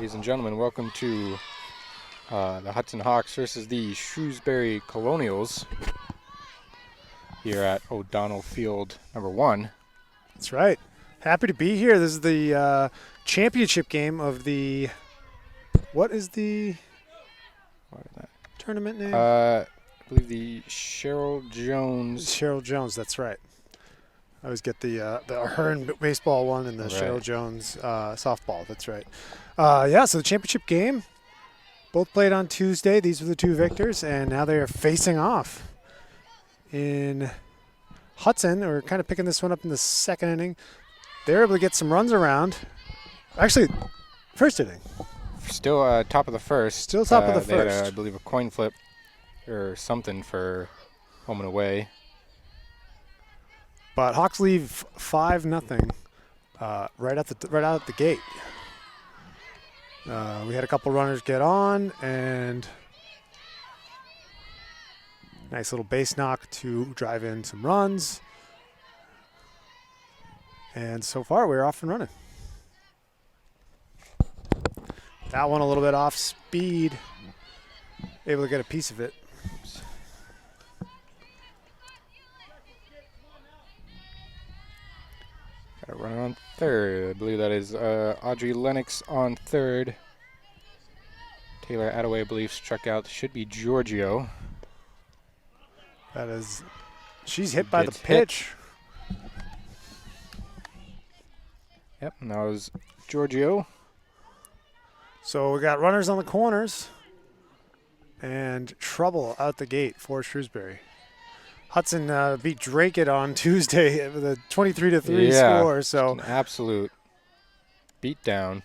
Ladies and gentlemen, welcome to the Hudson Hawks versus the Shrewsbury Colonials here at O'Donnell Field number 1. That's right. Happy to be here. This is the championship game of the – what is the tournament name? I believe the Cheryl Jones. Cheryl Jones, that's right. I always get the Hearn baseball one and the Cheryl Jones softball. That's right. So the championship game, both played on Tuesday. These were the two victors, and now they are facing off in Hudson. We're kind of picking this one up in the second inning. They're able to get some runs around. Actually, first inning. Still top of the first. Still top of the they first. Had, I believe, a coin flip or something for home and away. But Hawks leave 5-0 right out the gate. We had a couple runners get on, and nice little base knock to drive in some runs. And so far, we're off and running. That one a little bit off speed. Able to get a piece of it. Got a runner on third. I believe that is Audrey Lennox on third. Taylor Attaway, I believe, struck out. Should be Giorgio. That is, she's hit by the pitch. Yep, and that was Giorgio. So we got runners on the corners and trouble out the gate for Shrewsbury. Hudson beat Drake on Tuesday with a 23-3 score. So an absolute beatdown.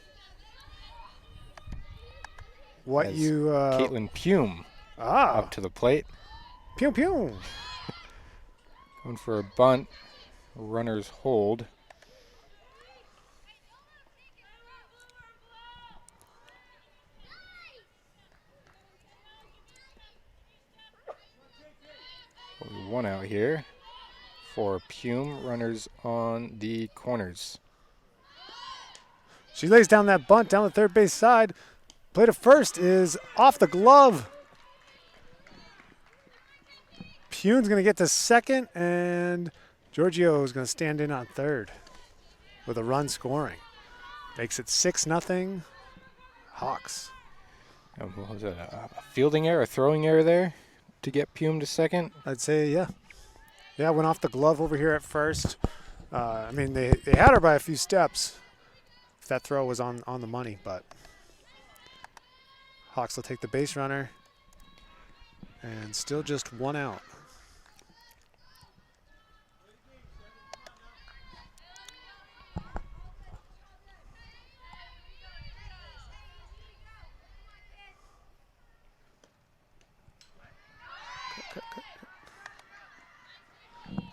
Caitlin Pume up to the plate. Pew pew. Going for a bunt. Runners hold. Only one out here for Pume. Runners on the corners. She lays down that bunt down the third base side. Play to first is off the glove. Pume's going to get to second, and Giorgio is going to stand in on third with a run scoring. Makes it 6-0 Hawks. What was it, a fielding error, a throwing error there to get Pume to second? I'd say, yeah. Yeah, went off the glove over here at first. They had her by a few steps if that throw was on the money, but Hawks will take the base runner, and still just one out.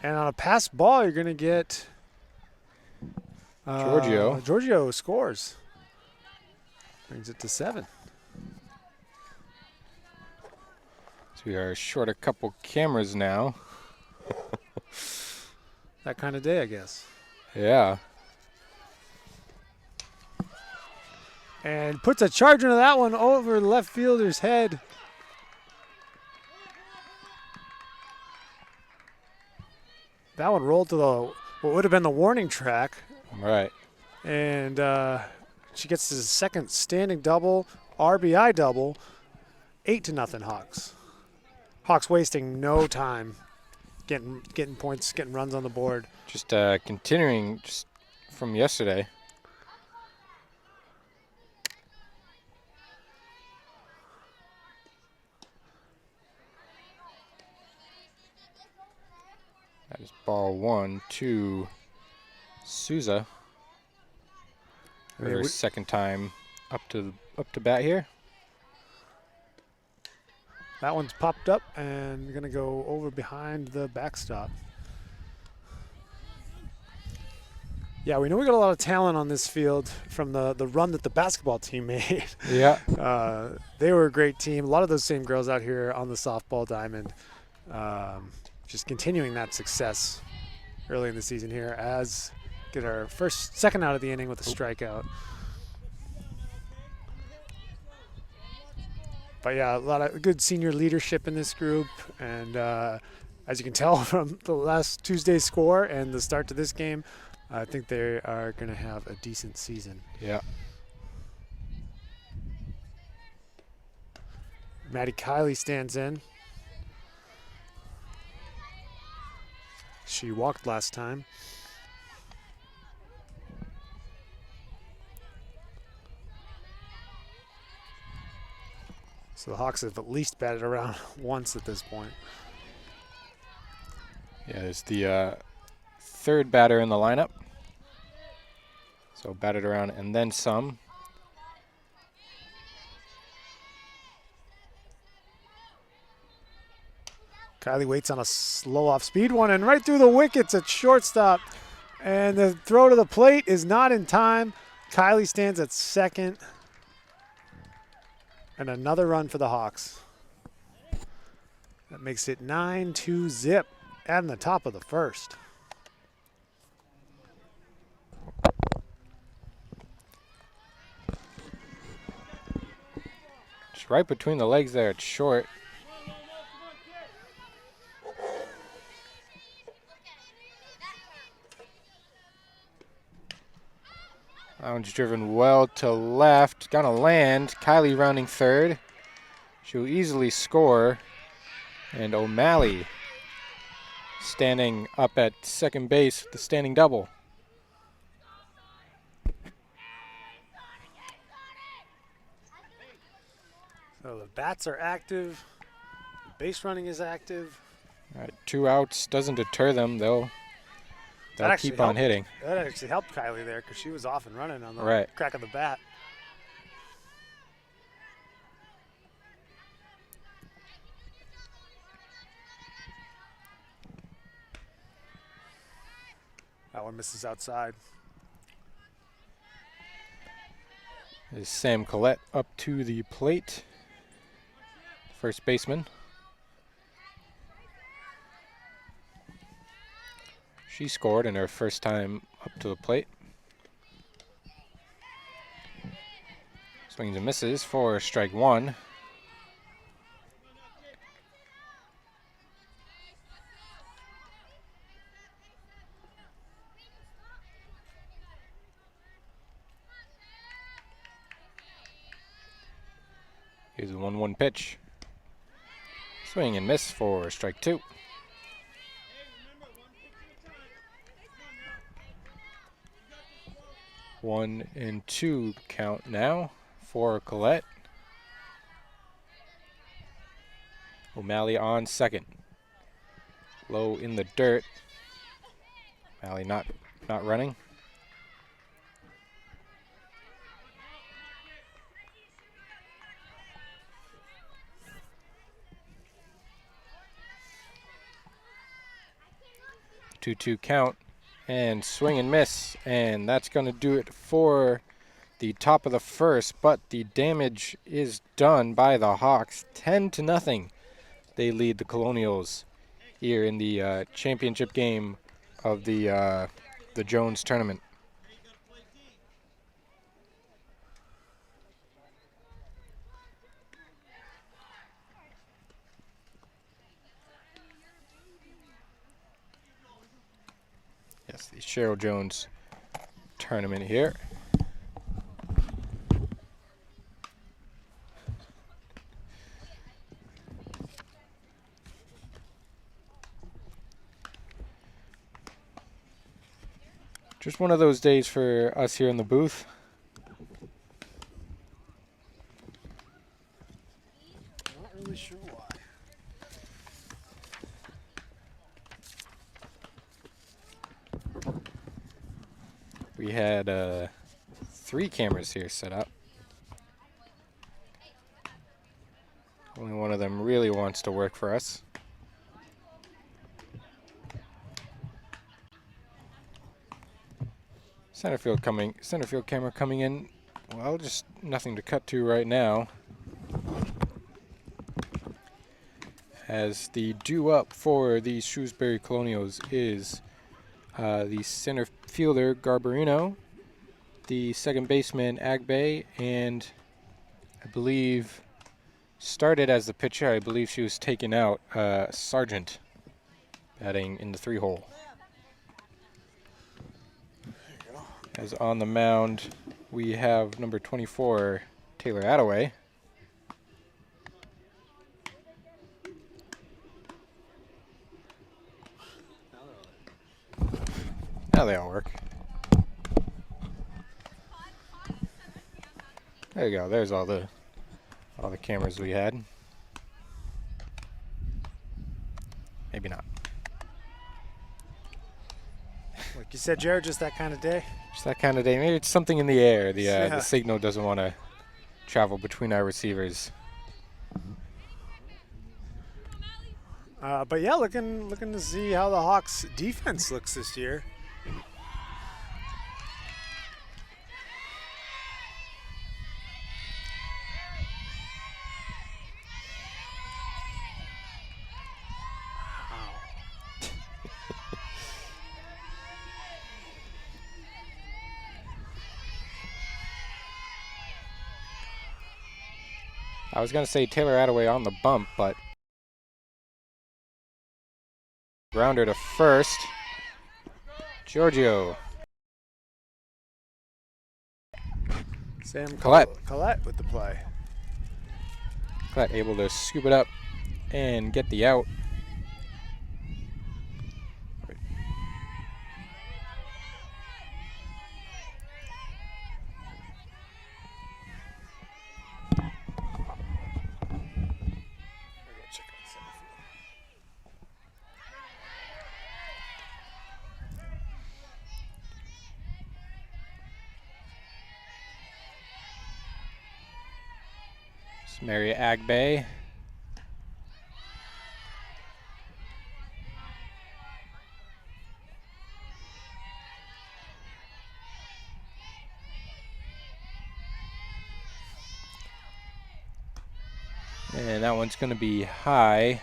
And on a pass ball, you're going to get Giorgio. Giorgio scores. Brings it to 7. So we are short a couple cameras now. That kind of day, I guess. Yeah. And puts a charge into that one over the left fielder's head. That one rolled to what would have been the warning track. Right. And she gets his second standing double, RBI double, 8-0 Hawks. Hawks wasting no time getting points, getting runs on the board. Just continuing just from yesterday. That is ball 1 to Souza. Her second time up to bat here. That one's popped up and going to go over behind the backstop. Yeah, we know we got a lot of talent on this field from the run that the basketball team made. Yeah. They were a great team. A lot of those same girls out here on the softball diamond. Just continuing that success early in the season here as get our second out of the inning with a strikeout. But yeah, a lot of good senior leadership in this group, and as you can tell from the last Tuesday's score and the start to this game, I think they are going to have a decent season. Yeah. Maddie Kiley stands in. She walked last time. So the Hawks have at least batted around once at this point. Yeah, it's the third batter in the lineup. So batted around and then some. Kiley waits on a slow off-speed one and right through the wickets at shortstop. And the throw to the plate is not in time. Kiley stands at second. And another run for the Hawks. That makes it 9-2 zip at the top of the first. Just right between the legs there, it's short. That one's driven well to left. Gonna land. Kiley rounding third. She'll easily score. And O'Malley standing up at second base with the standing double. So the bats are active. The base running is active. All right, 2 outs doesn't deter them. They'll keep on hitting. That actually helped Kiley there because she was off and running on the Right. crack of the bat. That one misses outside. Is Sam Collette up to the plate. First baseman. She scored in her first time up to the plate. Swings and misses for strike one. Here's a 1-1 pitch. Swing and miss for strike two. One and two count now for Collette. O'Malley on second. Low in the dirt. O'Malley not running. Two count and swing and miss, and that's going to do it for the top of the first, but the damage is done by the Hawks. 10-0. They lead the Colonials here in the championship game of the Jones tournament. Yes, the Cheryl Jones tournament here. Just one of those days for us here in the booth. Not really sure why. We had 3 cameras here set up. Only one of them really wants to work for us. Center field camera coming in. Well, just nothing to cut to right now. As the due up for the Shrewsbury Colonials is the center fielder Garbarino, the second baseman Agbe, and I believe started as the pitcher. I believe she was taken out. Sargent batting in the 3-hole. As on the mound, we have number 24, Taylor Attaway. Now they all work. There you go. There's all the cameras we had. Maybe not. Like you said, Jared, just that kind of day. Just that kind of day. Maybe it's something in the air. The signal doesn't want to travel between our receivers. But yeah, looking to see how the Hawks defense looks this year. I was going to say Taylor Attaway on the bump, but grounder to first. Giorgio. Sam Collette. Collette with the play. Collette able to scoop it up and get the out. Mary Agbe. And that one's going to be high.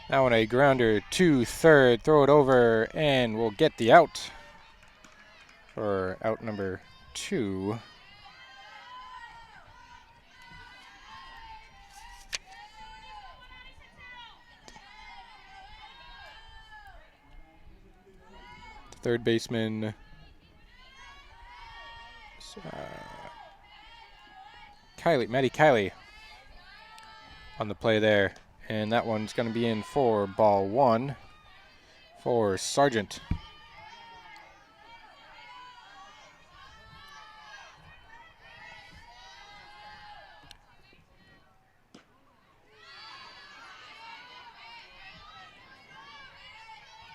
That one a grounder to third. Throw it over and we'll get the out for out number 2. Third baseman Maddie Kiley on the play there. And that one's going to be in for ball 1 for Sargent.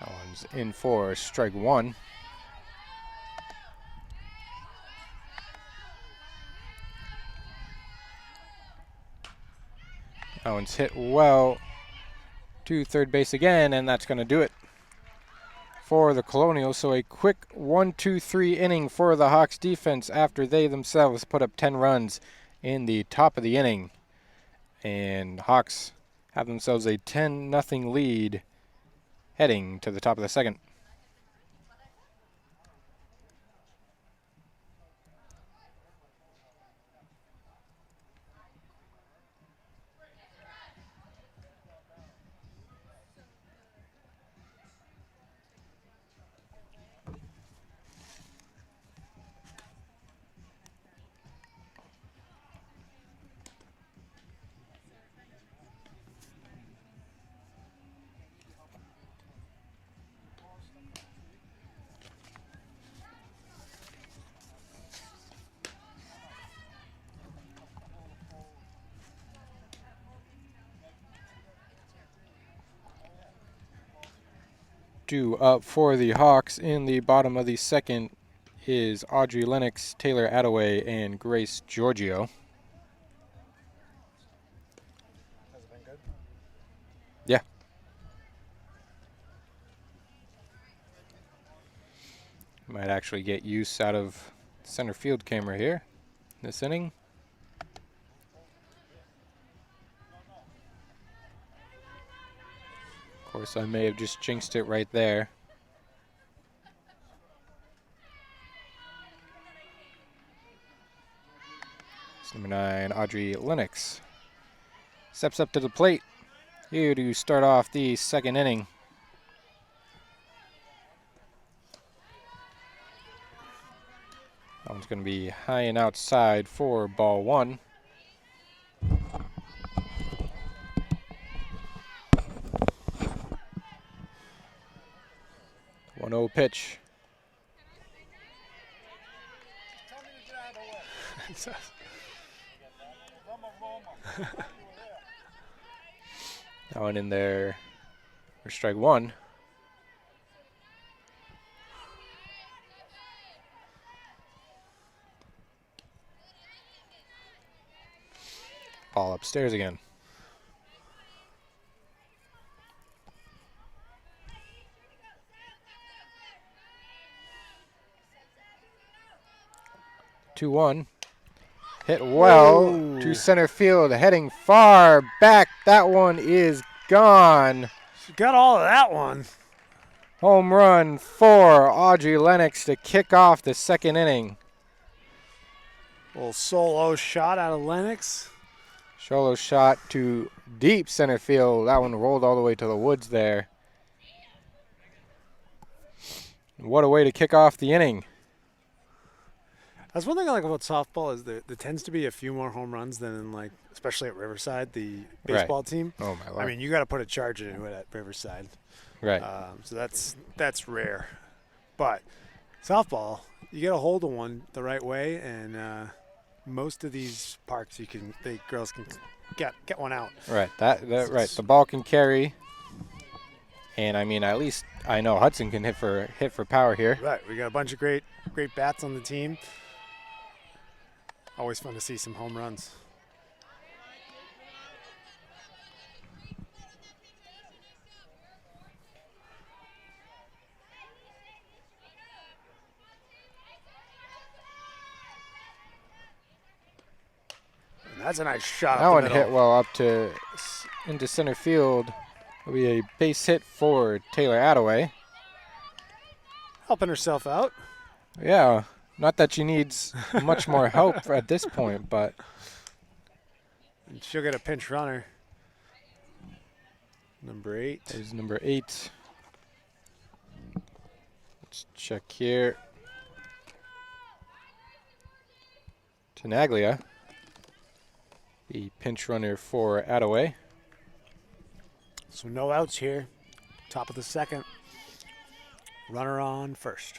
That one's in for strike 1. That one's hit well to third base again, and that's going to do it for the Colonials. So a quick 1-2-3 inning for the Hawks defense after they themselves put up 10 runs in the top of the inning. And Hawks have themselves a 10-0 lead heading to the top of the second. Due up for the Hawks in the bottom of the second is Audrey Lennox, Taylor Attaway, and Grace Giorgio. Has it been good? Yeah. Might actually get use out of center field camera here this inning. Of course, I may have just jinxed it right there. It's number 9, Audrey Lennox. Steps up to the plate here to start off the second inning. That one's going to be high and outside for ball 1. 1-0 pitch. That one in there for strike 1. Ball upstairs again. Two one. Hit well to center field, heading far back. That one is gone. She got all of that one. Home run for Audrey Lennox to kick off the second inning. Little solo shot out of Lennox. Solo shot to deep center field. That one rolled all the way to the woods there. What a way to kick off the inning. That's one thing I like about softball is there tends to be a few more home runs than in, like, especially at Riverside, the baseball team. Oh my Lord. I mean, you got to put a charge into it at Riverside. Right. So that's rare. But softball, you get a hold of one the right way, and most of these parks girls can get one out. Right. Right. The ball can carry. And I mean, at least I know Hudson can hit for power here. Right. We got a bunch of great bats on the team. Always fun to see some home runs. And that's a nice shot. That one hit well up into center field. It'll be a base hit for Taylor Attaway. Helping herself out. Yeah. Not that she needs much more help at this point, but and she'll get a pinch runner. Number 8. There's number 8. Let's check here. Tenaglia, the pinch runner for Attaway. So no outs here. Top of the second. Runner on first.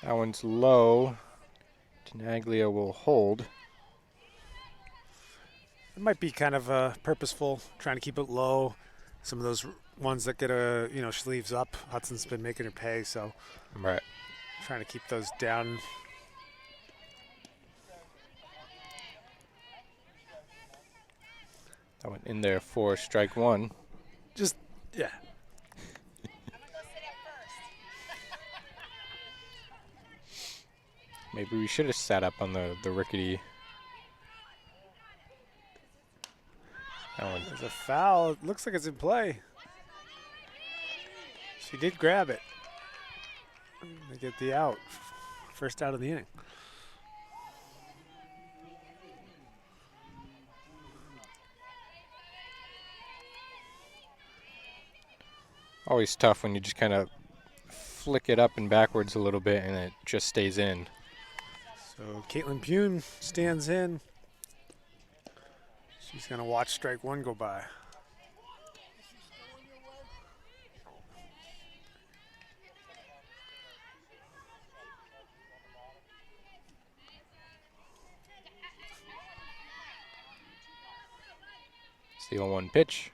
That one's low. Tenaglia will hold. It might be kind of purposeful, trying to keep it low. Some of those ones that get sleeves up. Hudson's been making her pay, so right. Trying to keep those down. That went in there for strike 1. Just, yeah. Maybe we should have sat up on the rickety. That one. There's a foul. It looks like it's in play. She did grab it. They get the out. First out of the inning. Always tough when you just kind of flick it up and backwards a little bit and it just stays in. So Caitlin Pune stands in. She's going to watch strike 1 go by. It's the 0-1 pitch.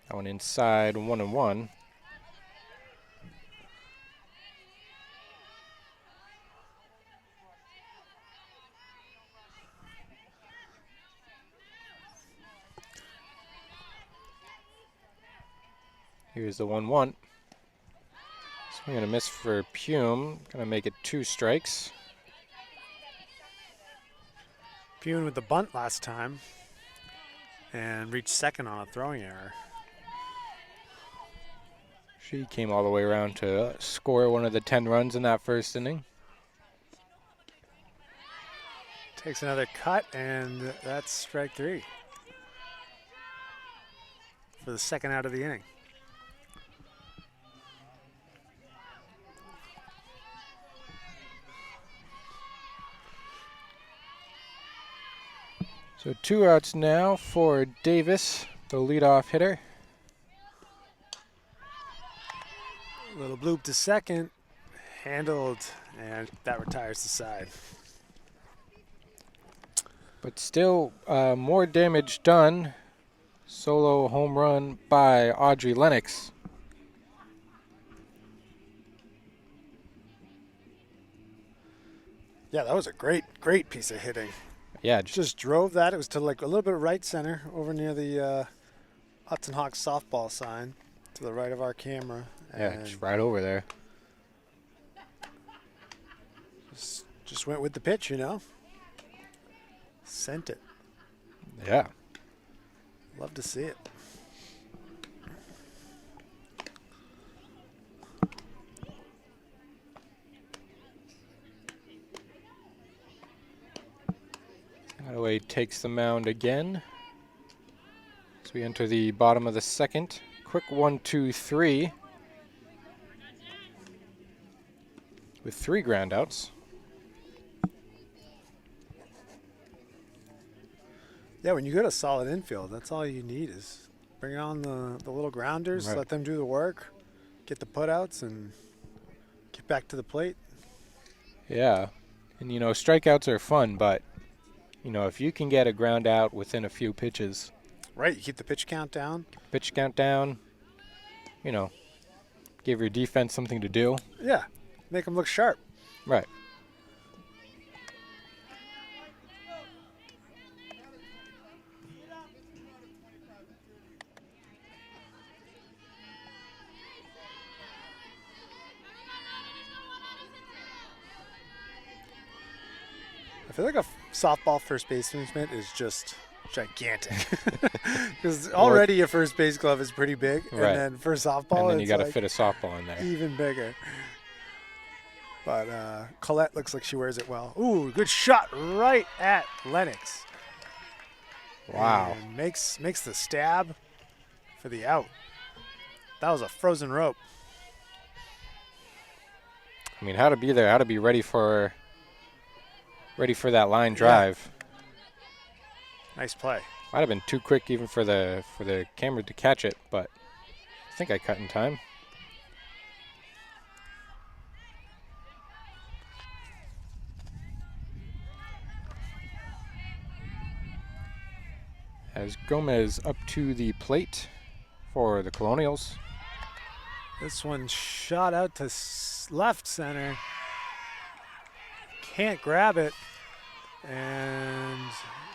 That one inside, 1-1. Here's the 1-1. Swing and a miss for Pume. Gonna make it 2 strikes. Pune with the bunt last time and reached second on a throwing error. She came all the way around to score one of the 10 runs in that first inning. Takes another cut, and that's strike 3 for the second out of the inning. So 2 outs now for Davis, the leadoff hitter. A little bloop to second, handled, and that retires the side. But still more damage done. Solo home run by Audrey Lennox. Yeah, that was a great piece of hitting. Yeah, Just drove that. It was to like a little bit of right center over near the Hudson Hawks softball sign to the right of our camera. yeah, just right over there. Just went with the pitch, you know. Sent it. Yeah. Love to see it. Hadaway takes the mound again. As we enter the bottom of the second. Quick 1-2-3. With 3 groundouts. Yeah, when you go to solid infield, that's all you need is bring on the little grounders, Right. let them do the work, get the putouts, and get back to the plate. Yeah. And, you know, strikeouts are fun, but, you know, if you can get a ground out within a few pitches, Right, you keep the pitch count down. pitch count down, you know, give your defense something to do. Yeah, make them look sharp. Right. I feel like a softball first baseman is just gigantic. Because already a first base glove is pretty big, Right. and then for softball, And then you it's got to like fit a softball in there. even bigger. But Colette looks like she wears it well. Ooh, good shot right at Lennox. Wow. And makes the stab for the out. That was a frozen rope. I mean, how to be there, how to be ready for that line drive. Nice play. Might have been too quick even for the camera to catch it, but I think I cut in time. As Gomez up to the plate for the Colonials. This one shot out to left center. Can't grab it. And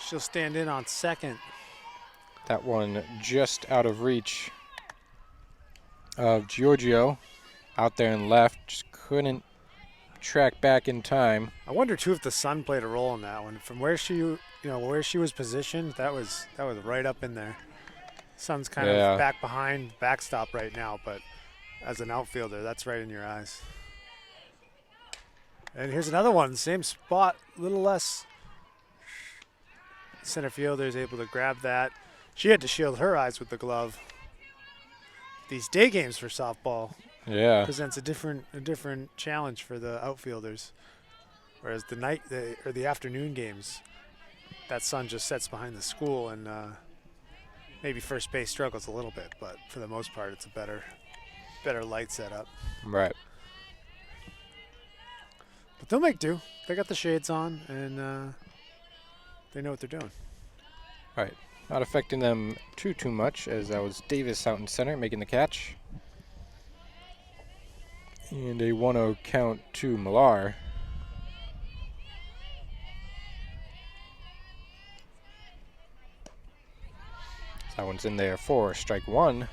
she'll stand in on second. That one just out of reach of Giorgio. Out there and left, just couldn't track back in time. I wonder too if the sun played a role in that one. From where she was positioned, that was right up in there. Sun's kind of back behind backstop right now, but as an outfielder, that's right in your eyes. And here's another one, same spot, a little less. Center fielder is able to grab that. She had to shield her eyes with the glove. These day games for softball presents a different challenge for the outfielders, whereas the afternoon games, that sun just sets behind the school, and maybe first base struggles a little bit, but for the most part, it's a better light setup. Right. But they'll make do. They got the shades on, and they know what they're doing. Right. Not affecting them too much, as that was Davis out in center making the catch. And a 1-0 count to Millar. So that one's in there for strike 1.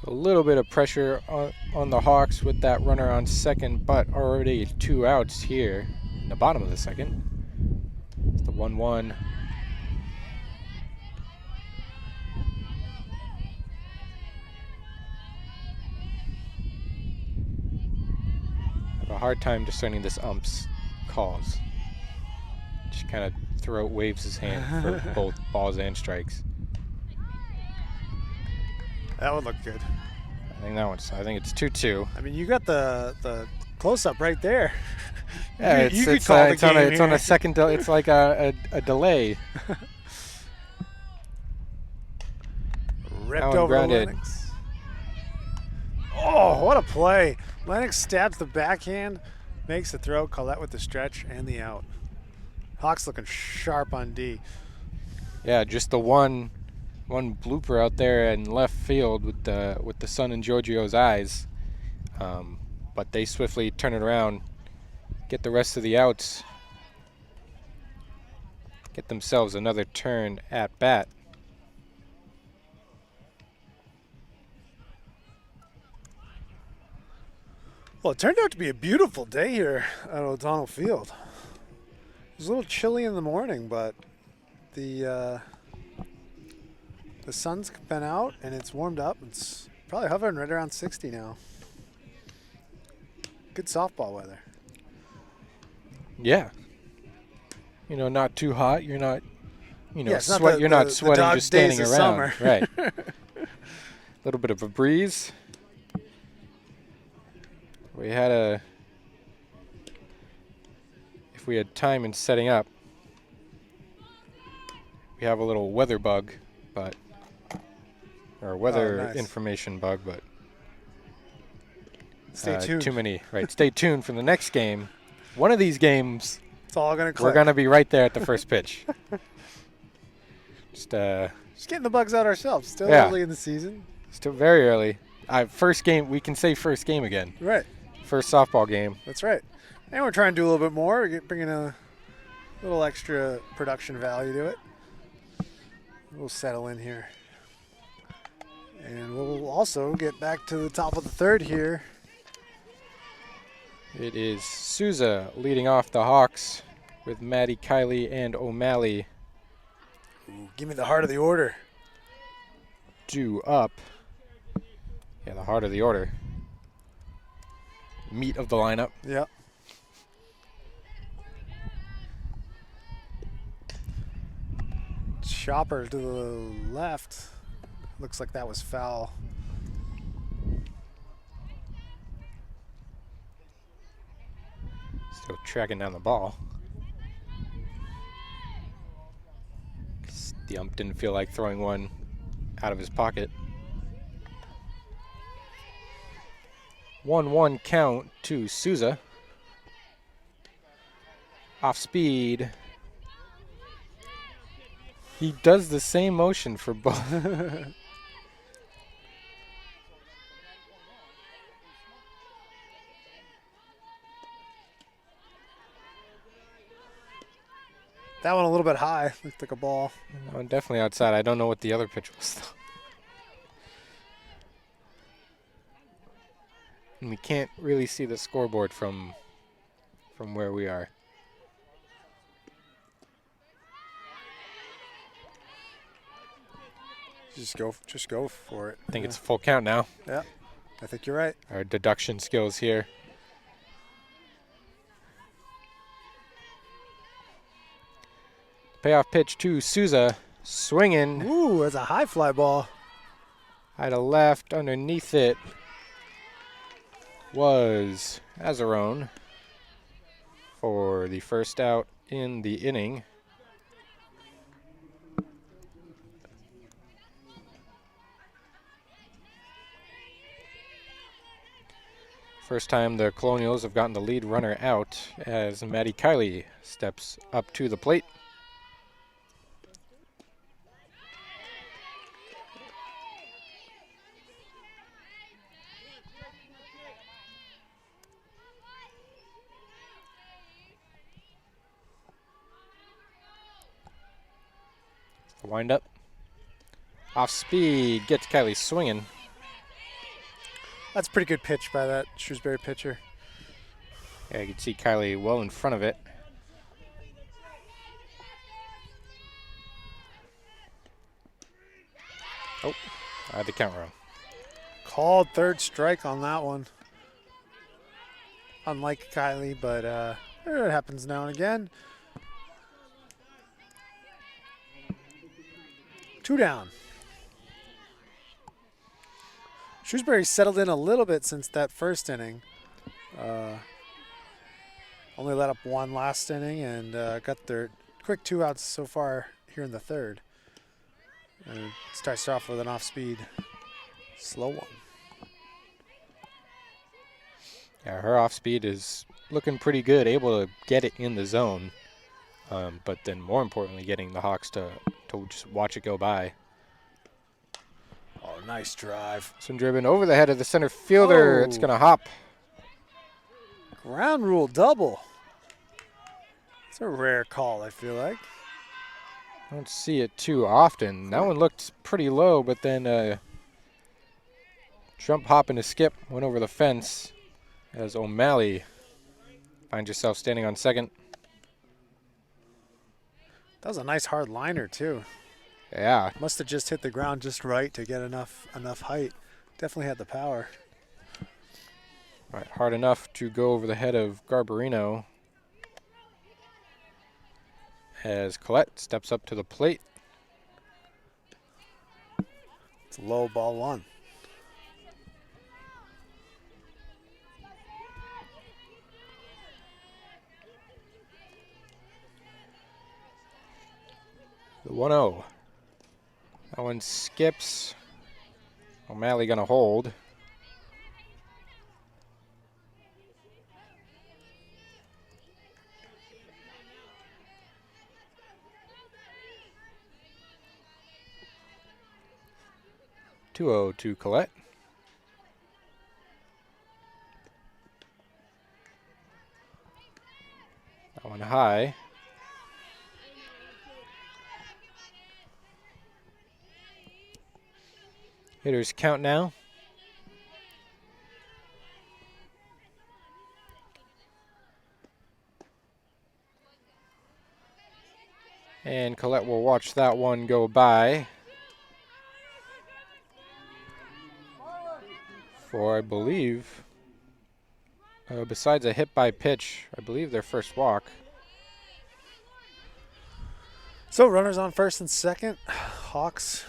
So A little bit of pressure on the Hawks with that runner on second, but already 2 outs here in the bottom of the second. It's the 1-1. Have a hard time discerning this ump's calls. Just kind of waves his hand for both balls and strikes. That would look good. I think it's 2-2. I mean, you got the close-up right there. Yeah, it's on a second. It's like a delay. Ripped over to Lennox. Oh, what a play! Lennox stabs the backhand, makes the throw. Collette with the stretch and the out. Hawks looking sharp on D. Yeah, just the one blooper out there in left field with the sun in Giorgio's eyes, but they swiftly turn it around, get the rest of the outs, get themselves another turn at bat. Well, it turned out to be a beautiful day here at O'Donnell Field. It was a little chilly in the morning, but the sun's been out and it's warmed up. It's probably hovering right around 60 now. Good softball weather. Yeah. You know, not too hot. You're not, you're not sweating just standing around. Summer. Right. A little bit of a breeze. If we had time in setting up, we have a little weather bug, or weather information bug, but stay tuned. Too many. Right. Stay tuned for the next game. One of these games, it's all gonna click. We're gonna be right there at the first pitch. Just getting the bugs out ourselves. Still early in the season. Still very early. First game. We can say first game again. Right. First softball game. That's right. And we're trying to do a little bit more. We're bringing a little extra production value to it. We'll settle in here. And we'll also get back to the top of the third here. It is Souza leading off the Hawks with Maddie, Kiley, and O'Malley. Ooh, give me the heart of the order. Due up. Yeah, the heart of the order. Meat of the lineup. Yep. Chopper to the left. Looks like that was foul. Still tracking down the ball. The ump didn't feel like throwing one out of his pocket. 1-1 count to Souza. Off speed. He does the same motion for both. That one a little bit high. Looked like a ball. No, definitely outside. I don't know what the other pitch was, though. And we can't really see the scoreboard from where we are. Just go for it. I think it's a full count now. Yeah, I think you're right. Our deduction skills here. Payoff pitch to Souza, swinging. Ooh, that's a high fly ball. High to left, underneath it was Azarone for the first out in the inning. First time the Colonials have gotten the lead runner out as Maddie Kiley steps up to the plate. Wind up. Off speed, gets Kiley swinging. That's a pretty good pitch by that Shrewsbury pitcher. Yeah, you can see Kylie well in front of it. Oh, I had the count wrong. Called third strike on that one. Unlike Kylie, but it happens now and again. 2 down. Shrewsbury settled in a little bit since that first inning. Only let up 1 last inning and got their quick 2 outs so far here in the third. And starts off with an off-speed slow one. Yeah, her off speed is looking pretty good, able to get it in the zone. But then more importantly, getting the Hawks to just watch it go by. Oh, nice drive. Some driven over the head of the center fielder. Oh. It's going to hop. Ground rule double. It's a rare call, I feel like. I don't see it too often. That one looked pretty low, but then jump, hop, and a skip went over the fence as O'Malley finds yourself standing on second. That was a nice hard liner, too. Yeah. Must have just hit the ground just right to get enough height. Definitely had the power. Right, hard enough to go over the head of Garbarino as Collette steps up to the plate. It's a low ball 1. The 1-0. That one skips. O'Malley gonna hold. To Collette. That one high. Hitters count now. And Collette will watch that one go by. For, I believe, besides a hit by pitch, I believe their first walk. So runners on first and second. Hawks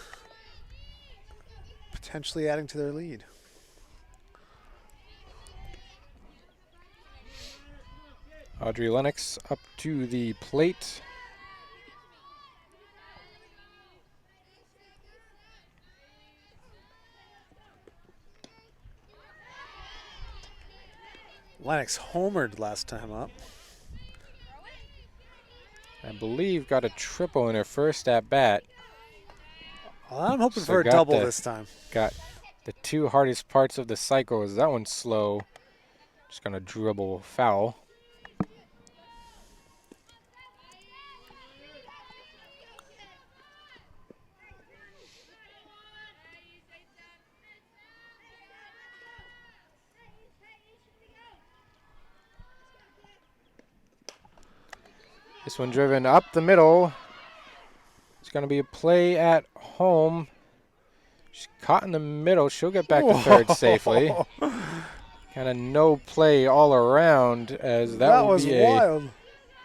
potentially adding to their lead. Audrey Lennox up to the plate. Lennox homered last time up. I believe got a triple in her first at bat. Well, I'm hoping So for a got double the- this time. Got the 2 hardest parts of the cycle. Is that one slow? Just gonna dribble foul. This one driven up the middle. It's going to be a play at home. She's caught in the middle. She'll get back to third safely. Kind of no play all around as that will was be wild.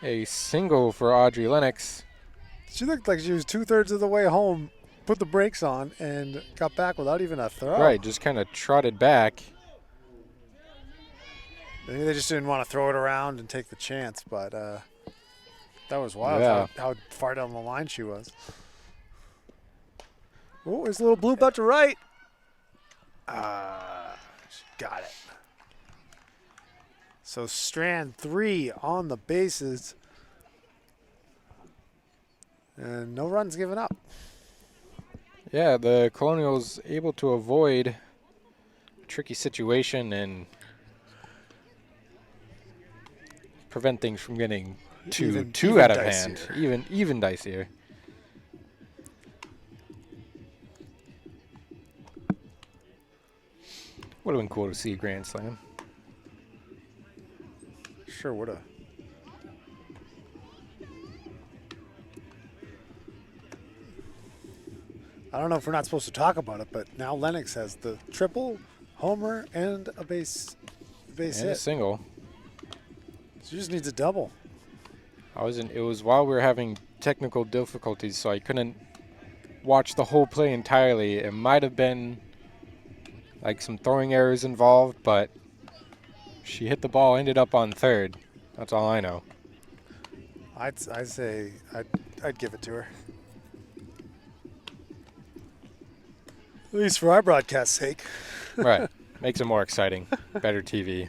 a single for Audrey Lennox. She looked like she was 2/3 of the way home, put the brakes on, and got back without even a throw. Right, just kind of trotted back. Maybe they just didn't want to throw it around and take the chance, but that was wild Yeah. how far down the line she was. Oh, there's a little bloop out to right. She got it. So Strand 3 on the bases. And no runs given up. Yeah, the Colonials able to avoid a tricky situation and prevent things from getting too Even out of dicier. hand. Even dicier. Would have been cool to see a grand slam. Sure would have. I don't know if we're not supposed to talk about it, but now Lennox has the triple, homer, and a base And hit. a single. She just needs a double. It was while we were having technical difficulties, so I couldn't watch the whole play entirely. It might have been like some throwing errors involved, but she hit the ball, ended up on third. That's all I know. I'd say I'd give it to her. At least for our broadcast's sake. Right. Makes it more exciting. Better TV.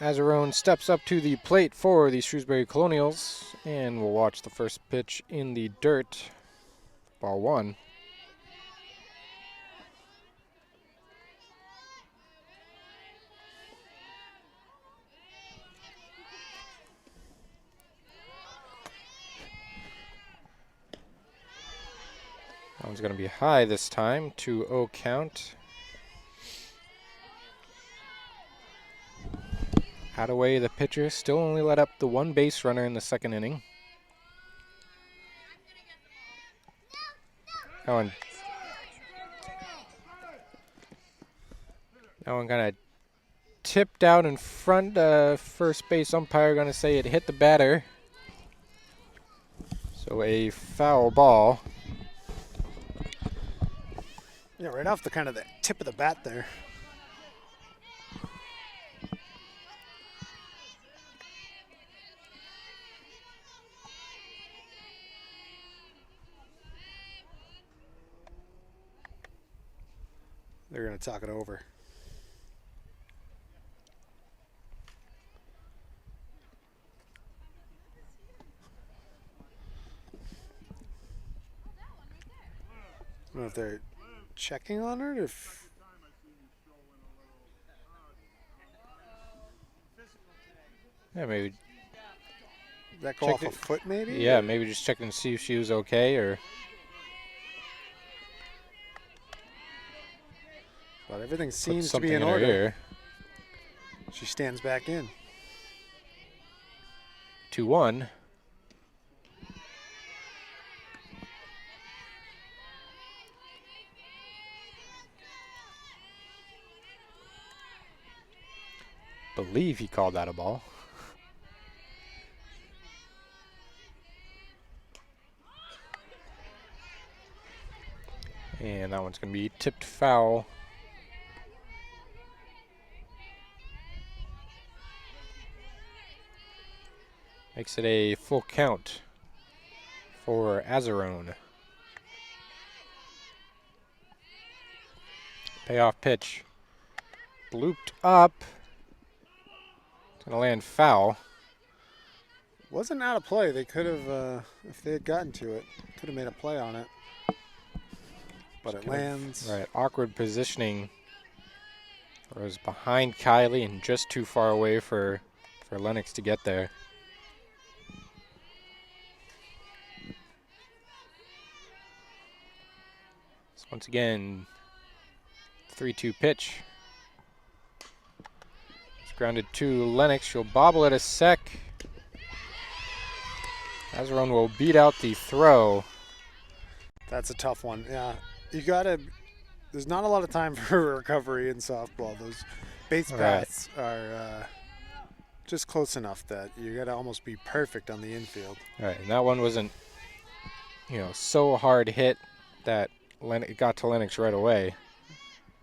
Azarone steps up to the plate for the Shrewsbury Colonials, and we'll watch the first pitch in the dirt. Ball one. That one's going to be high this time, 2-0 count. Hadaway, the pitcher, still only let up the one base runner in the second inning. That one kind of tipped out in front. First base umpire going to say it hit the batter. So a foul ball. Yeah, right off the kind of the tip of the bat there. They're going to talk it over. I don't know if they're checking on her. If Yeah, maybe. that go off a foot, maybe. Yeah, maybe just checking to see if she was okay, or. But everything seems to be something in her order. ear. She stands back in. 2-1. Believe he called that a ball. And that one's going to be tipped foul. Makes it a full count for Azarone. Payoff pitch. Looped up. It's going to land foul. Wasn't out of play. They could have, if they had gotten to it, could have made a play on it. But it lands. Right, awkward positioning. It was behind Kylie and just too far away for Lennox to get there. So once again, 3-2 pitch. It's grounded to Lennox. She'll bobble it a sec. Azaron will beat out the throw. That's a tough one. Yeah, you gotta. There's not a lot of time for recovery in softball. Those base paths are just close enough that you gotta almost be perfect on the infield. All right, and that one wasn't, so hard hit that it got to Lennox right away.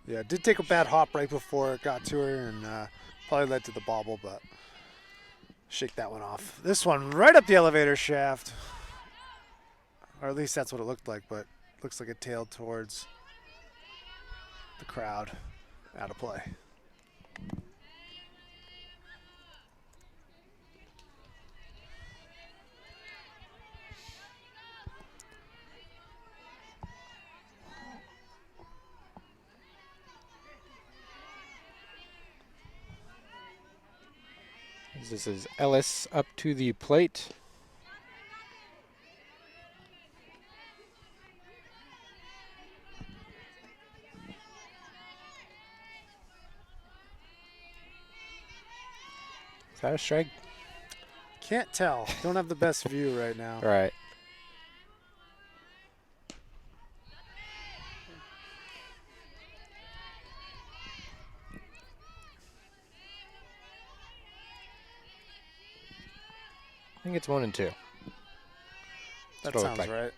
Yeah, it did take a bad hop right before it got to her, and probably led to the bobble, but shake that one off. This one right up the elevator shaft. Or at least that's what it looked like, but looks like it tailed towards the crowd. Out of play. This is Ellis up to the plate. Is that a strike? Can't tell. Don't have the best view right now. All right. I think it's 1 and 2. That sounds right.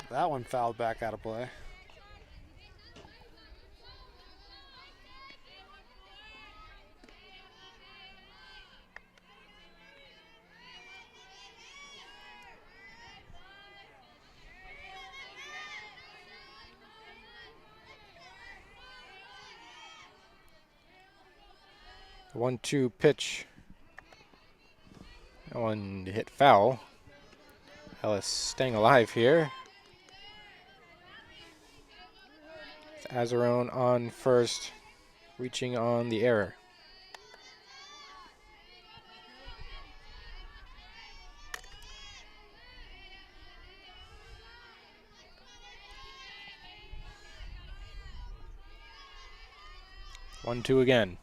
That one fouled back out of play. The 1-2 pitch. That one hit foul. Ellis staying alive here. Azaron on first, reaching on the error. One, two again.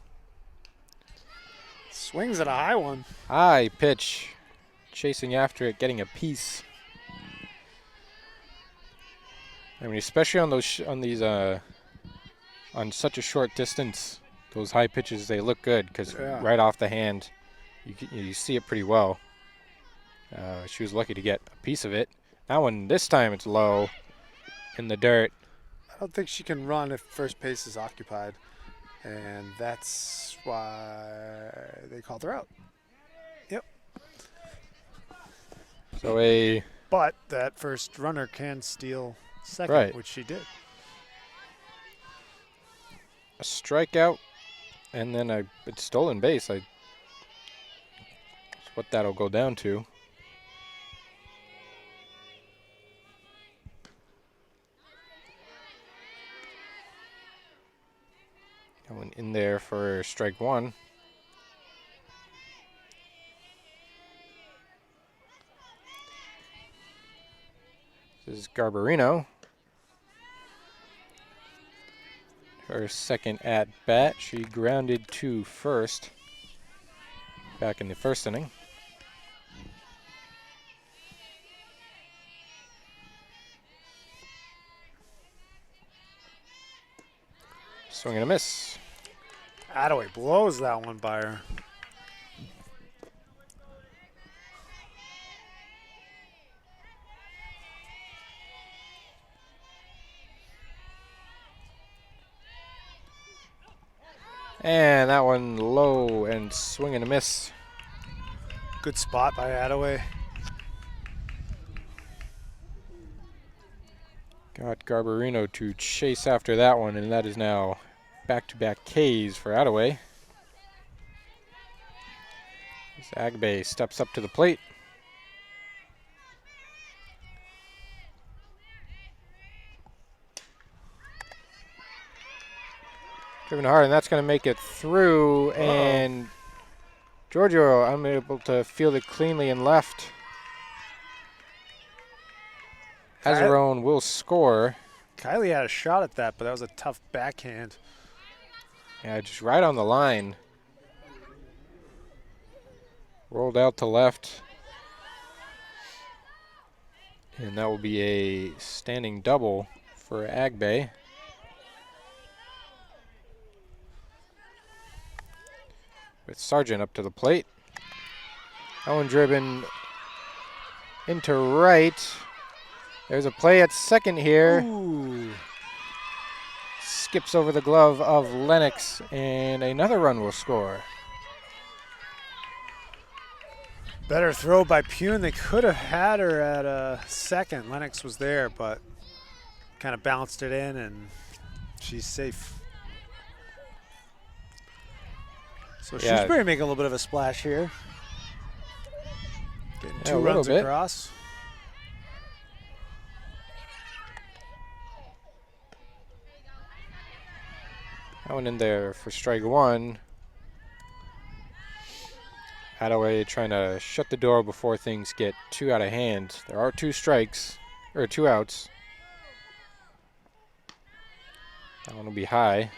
Swings at a high one. High pitch. Chasing after it, getting a piece. I mean, especially on those on such a short distance, those high pitches, they look good because right off the hand, you see it pretty well. She was lucky to get a piece of it. That one, this time it's low in the dirt. I don't think she can run if first base is occupied, and that's why they called her out. Yep. So But that first runner can steal second, which she did. A strikeout, and then it's stolen base. That's what that'll go down to. Going in there for strike one. This is Garbarino. Her second at bat. She grounded to first back in the first inning. Swing and a miss. Attaway blows that one by her. And that one low and swing and a miss. Good spot by Attaway. Got Garbarino to chase after that one, and that is now back-to-back Ks for Attaway. As Agbe steps up to the plate. Driven hard, and that's going to make it through. And Giorgio unable to field it cleanly and left. Azaron will score. Kylie had a shot at that, but that was a tough backhand. Yeah, just right on the line. Rolled out to left. And that will be a standing double for Agbay. With Sargent up to the plate. That one driven into right. There's a play at second here. Ooh. Skips over the glove of Lennox, and another run will score. Better throw by Pune. They could have had her at second. Lennox was there, but kind of bounced it in, and she's safe. So Shrewsbury making a little bit of a splash here. Getting 2 runs across. That one in there for strike one. Hadaway trying to shut the door before things get too out of hand. There are 2 strikes, or 2 outs. That one will be high.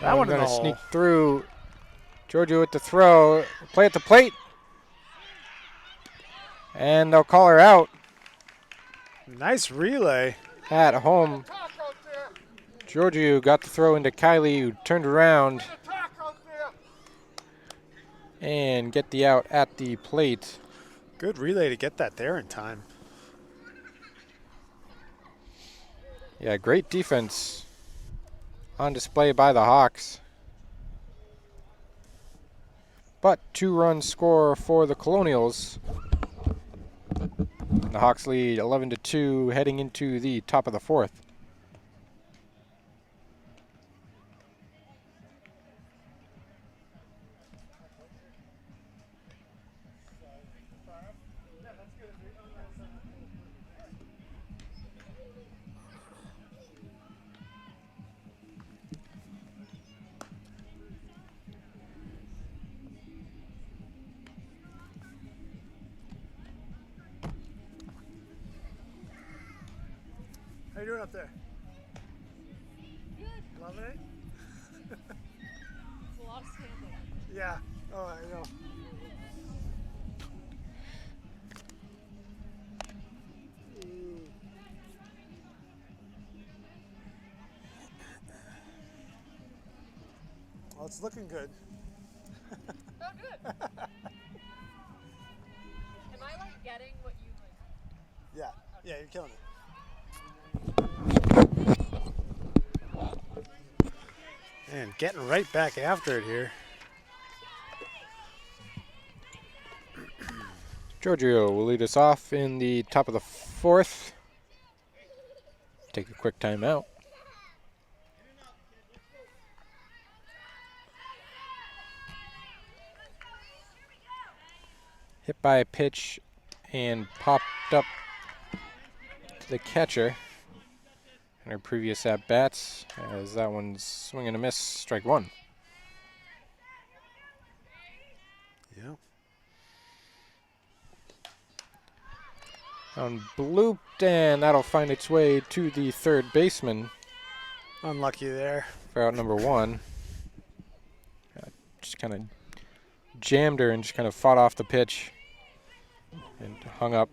That one going to sneak through. Giorgio with the throw. Play at the plate. And they'll call her out. Nice relay. At home. Giorgio got the throw into Kylie, who turned around. And get the out at the plate. Good relay to get that there in time. Yeah, great defense on display by the Hawks. But 2-run score for the Colonials. The Hawks lead 11-2 heading into the top of the 4th. How you doing up there? Good. Loving it? It's a lot of standing. Yeah. Oh, I know. Well, it's looking good. Oh, good. Am I like getting what you like? Yeah. Yeah, you're killing it. And getting right back after it here. Giorgio will lead us off in the top of the 4th. Take a quick timeout. Hit by a pitch and popped up to the catcher. In her previous at-bats, as that one's swing and a miss, strike one. Yeah. On blooped, and that'll find its way to the third baseman. Unlucky there. For out number 1. Just kind of jammed her and just kind of fought off the pitch and hung up.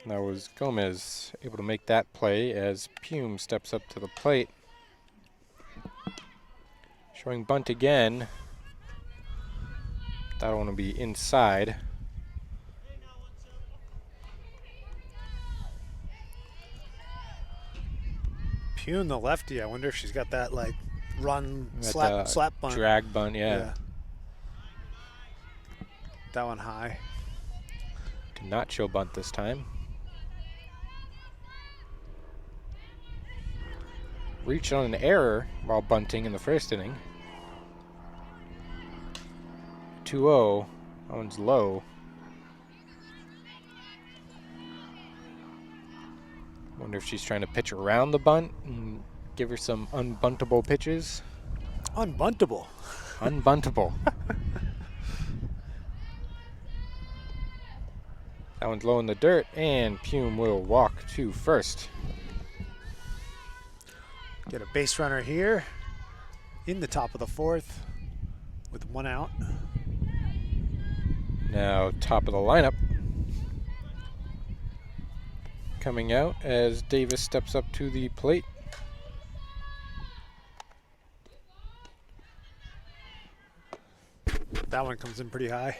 And that was Gomez able to make that play as Pume steps up to the plate. Showing bunt again. That one will be inside. Pune, the lefty. I wonder if she's got that like run That, slap bunt. Drag bunt, yeah. That one high. Did not show bunt this time. Reached on an error while bunting in the first inning. 2-0. That one's low. Wonder if she's trying to pitch around the bunt and give her some unbuntable pitches. Unbuntable. Unbuntable. That one's low in the dirt, and Pume will walk to first. Get a base runner here in the top of the fourth with 1 out. Now top of the lineup. Coming out as Davis steps up to the plate. That one comes in pretty high.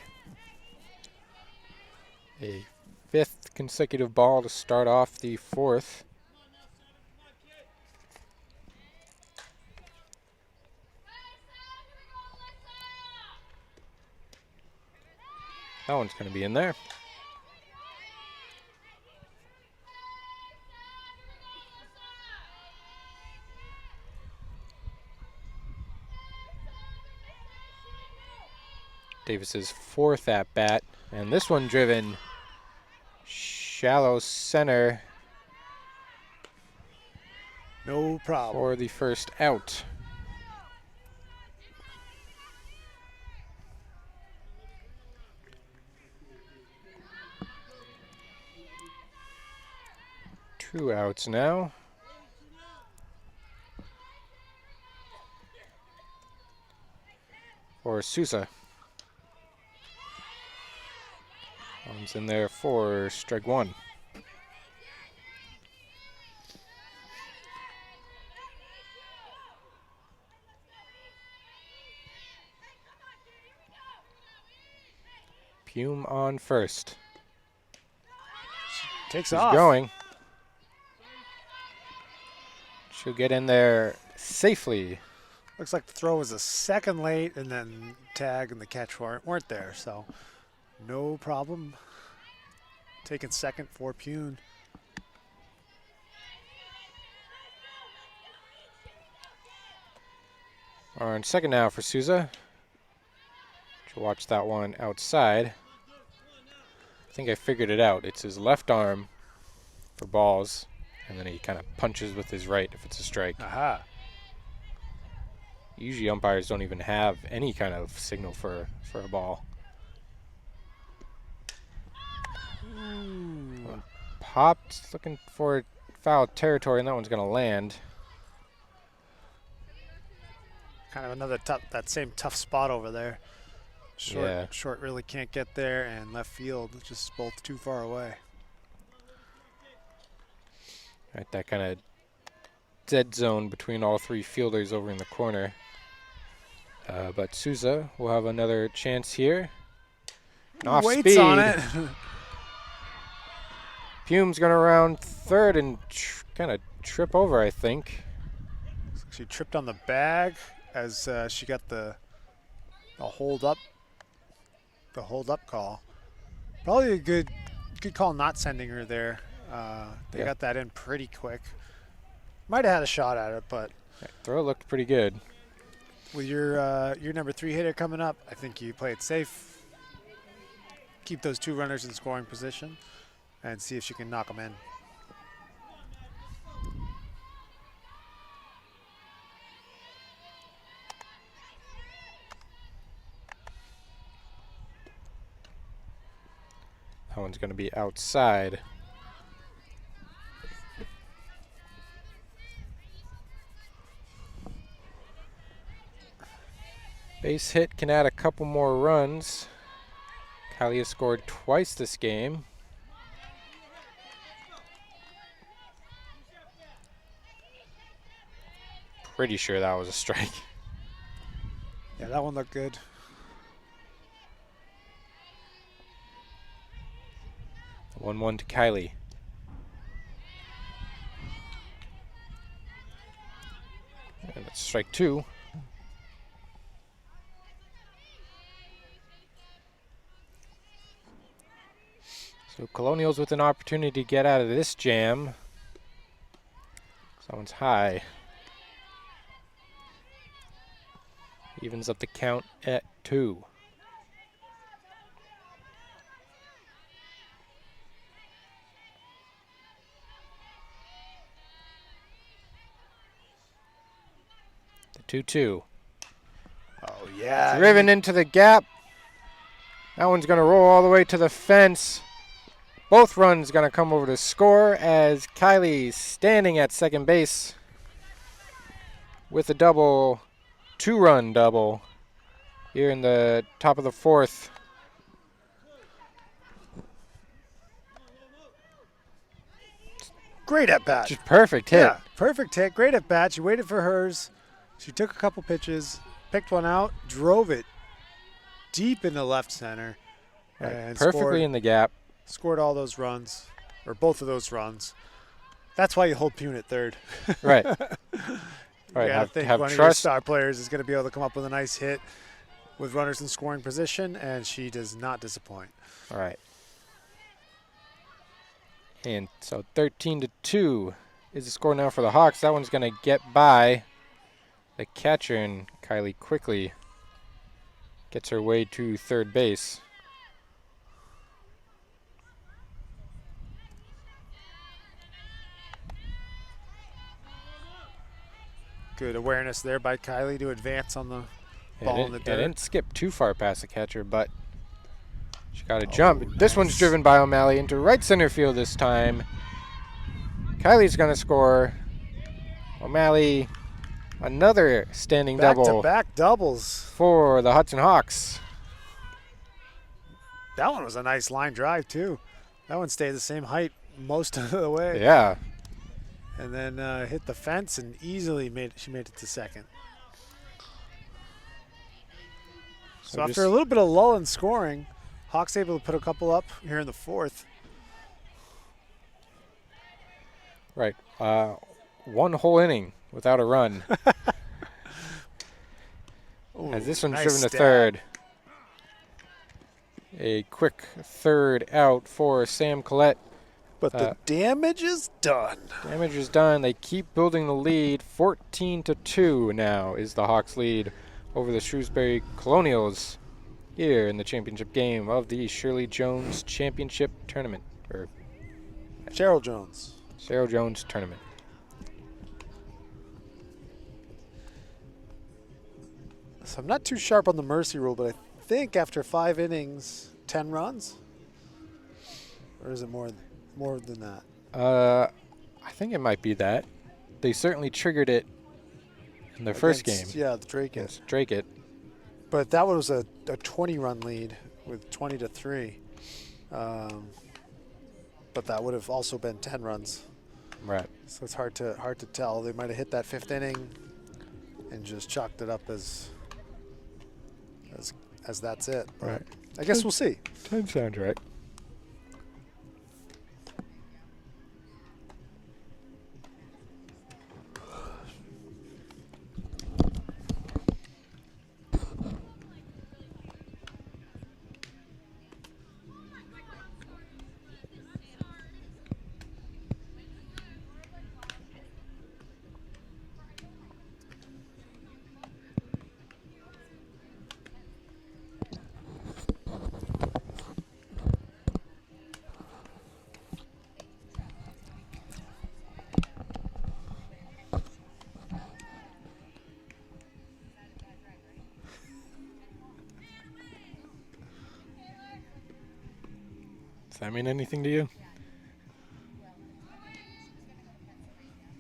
A 5th consecutive ball to start off the 4th. That one's going to be in there. Davis's 4th at bat, and this one driven shallow center No problem. for the first out. Two outs now. For Sousa. One's in there for strike 1. Pume on first. Takes She's off. going. She'll get in there safely. Looks like the throw was a second late, and then tag and the catch weren't there, so no problem. Taking second for Pune. On second now for Sousa. She'll watch that one outside. I think I figured it out. It's his left arm for balls, and then he kind of punches with his right if it's a strike. Aha. Usually umpires don't even have any kind of signal for a ball. One popped, looking for foul territory, and that one's going to land. Kind of another that same tough spot over there. Yeah. Short really can't get there, and left field just both too far away. Right, that kind of dead zone between all 3 fielders over in the corner. But Sousa will have another chance here. Off Waits speed. on it. Pume's going to round third and kind of trip over, I think. She tripped on the bag as she got the hold up call. Probably a good call not sending her there. They got that in pretty quick. Might have had a shot at it, but Throw looked pretty good. with your number 3 hitter coming up, I think you play it safe. Keep those 2 runners in scoring position and see if she can knock them in. That one's going to be outside. Base hit can add a couple more runs. Kylie has scored twice this game. Pretty sure that was a strike. Yeah, that one looked good. The 1-1 to Kylie. And it's strike 2. So Colonials with an opportunity to get out of this jam. That one's high. Evens up the count at 2. 2-2. Oh, yeah. Driven into the gap. That one's going to roll all the way to the fence. Both runs going to come over to score as Kylie's standing at second base with a double, 2-run double here in the top of the fourth. Great at bat. Just perfect hit. Yeah, perfect hit. Great at bat. She waited for hers. She took a couple pitches, picked one out, drove it deep into left center. Right, And perfectly in the gap. Scored all those runs, or both of those runs. That's why you hold Pune at third. Right. You Right, gotta think have one of your trust. star players is going to be able to come up with a nice hit with runners in scoring position, and she does not disappoint. All right. And so 13-2 is the score now for the Hawks. That one's going to get by the catcher, and Kylie quickly gets her way to third base. Good awareness there by Kylie to advance on the ball in the I dirt. didn't skip too far past the catcher, but she got a jump. This one's driven by O'Malley into right center field this time. Kylie's going to score. O'Malley, another standing double Back-to-back doubles. for the Hudson Hawks. That one was a nice line drive, too. That one stayed the same height most of the way. Yeah. And then hit the fence and easily made it to second. So after a little bit of lull in scoring, Hawks able to put a couple up here in the fourth. Right. One whole inning without a run. As this one's nice driven to stab. third. A quick third out for Sam Collette. But the damage is done. Damage is done. They keep building the lead. 14-2 now is the Hawks' lead over the Shrewsbury Colonials here in the championship game of the Shirley Jones Championship Tournament, or Cheryl Jones. Cheryl Jones Tournament. So I'm not too sharp on the mercy rule, but I think after 5 innings, 10 runs? Or is it more than that? I think it might be that. They certainly triggered it in the first game. Yeah, the Drake. Against Drake it. But that was a 20-run lead with 20-3. But that would have also been 10 runs. Right. So it's hard to tell. They might have hit that 5th inning and just chalked it up as that's it. But Right. I guess we'll see. 10 sounds right. Does that mean anything to you?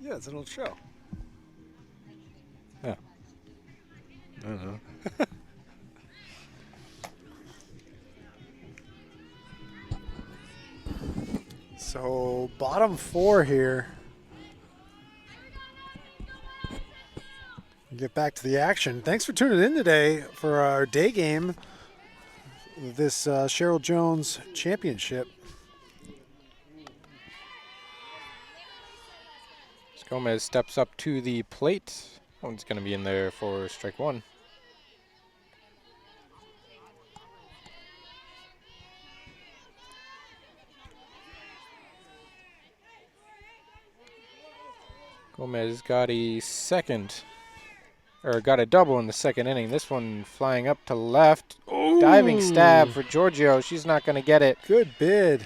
Yeah, it's an old show. Yeah. I don't know. So bottom 4 here. Get back to the action. Thanks for tuning in today for our day game. This Cheryl Jones Championship. Gomez steps up to the plate. One's going to be in there for strike one. Gomez got a double in the second inning. This one flying up to left. Ooh. Diving stab for Giorgio. She's not going to get it. Good bid.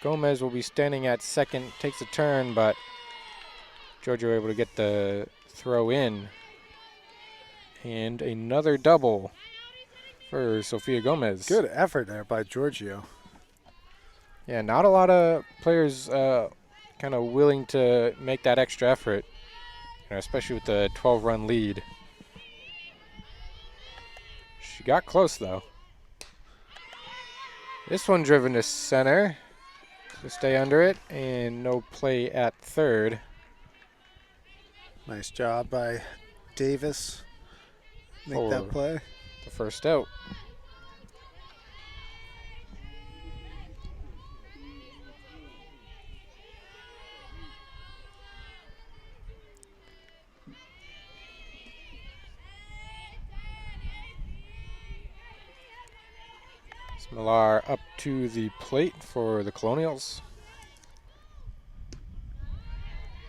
Gomez will be standing at second, takes a turn, but Giorgio able to get the throw in. And another double for Sofia Gomez. Good effort there by Giorgio. Yeah, not a lot of players kind of willing to make that extra effort, especially with the 12-run lead. She got close, though. This one driven to center to stay under it, and no play at third. Nice job by Davis. Make that For play. the first out. Millar up to the plate for the Colonials.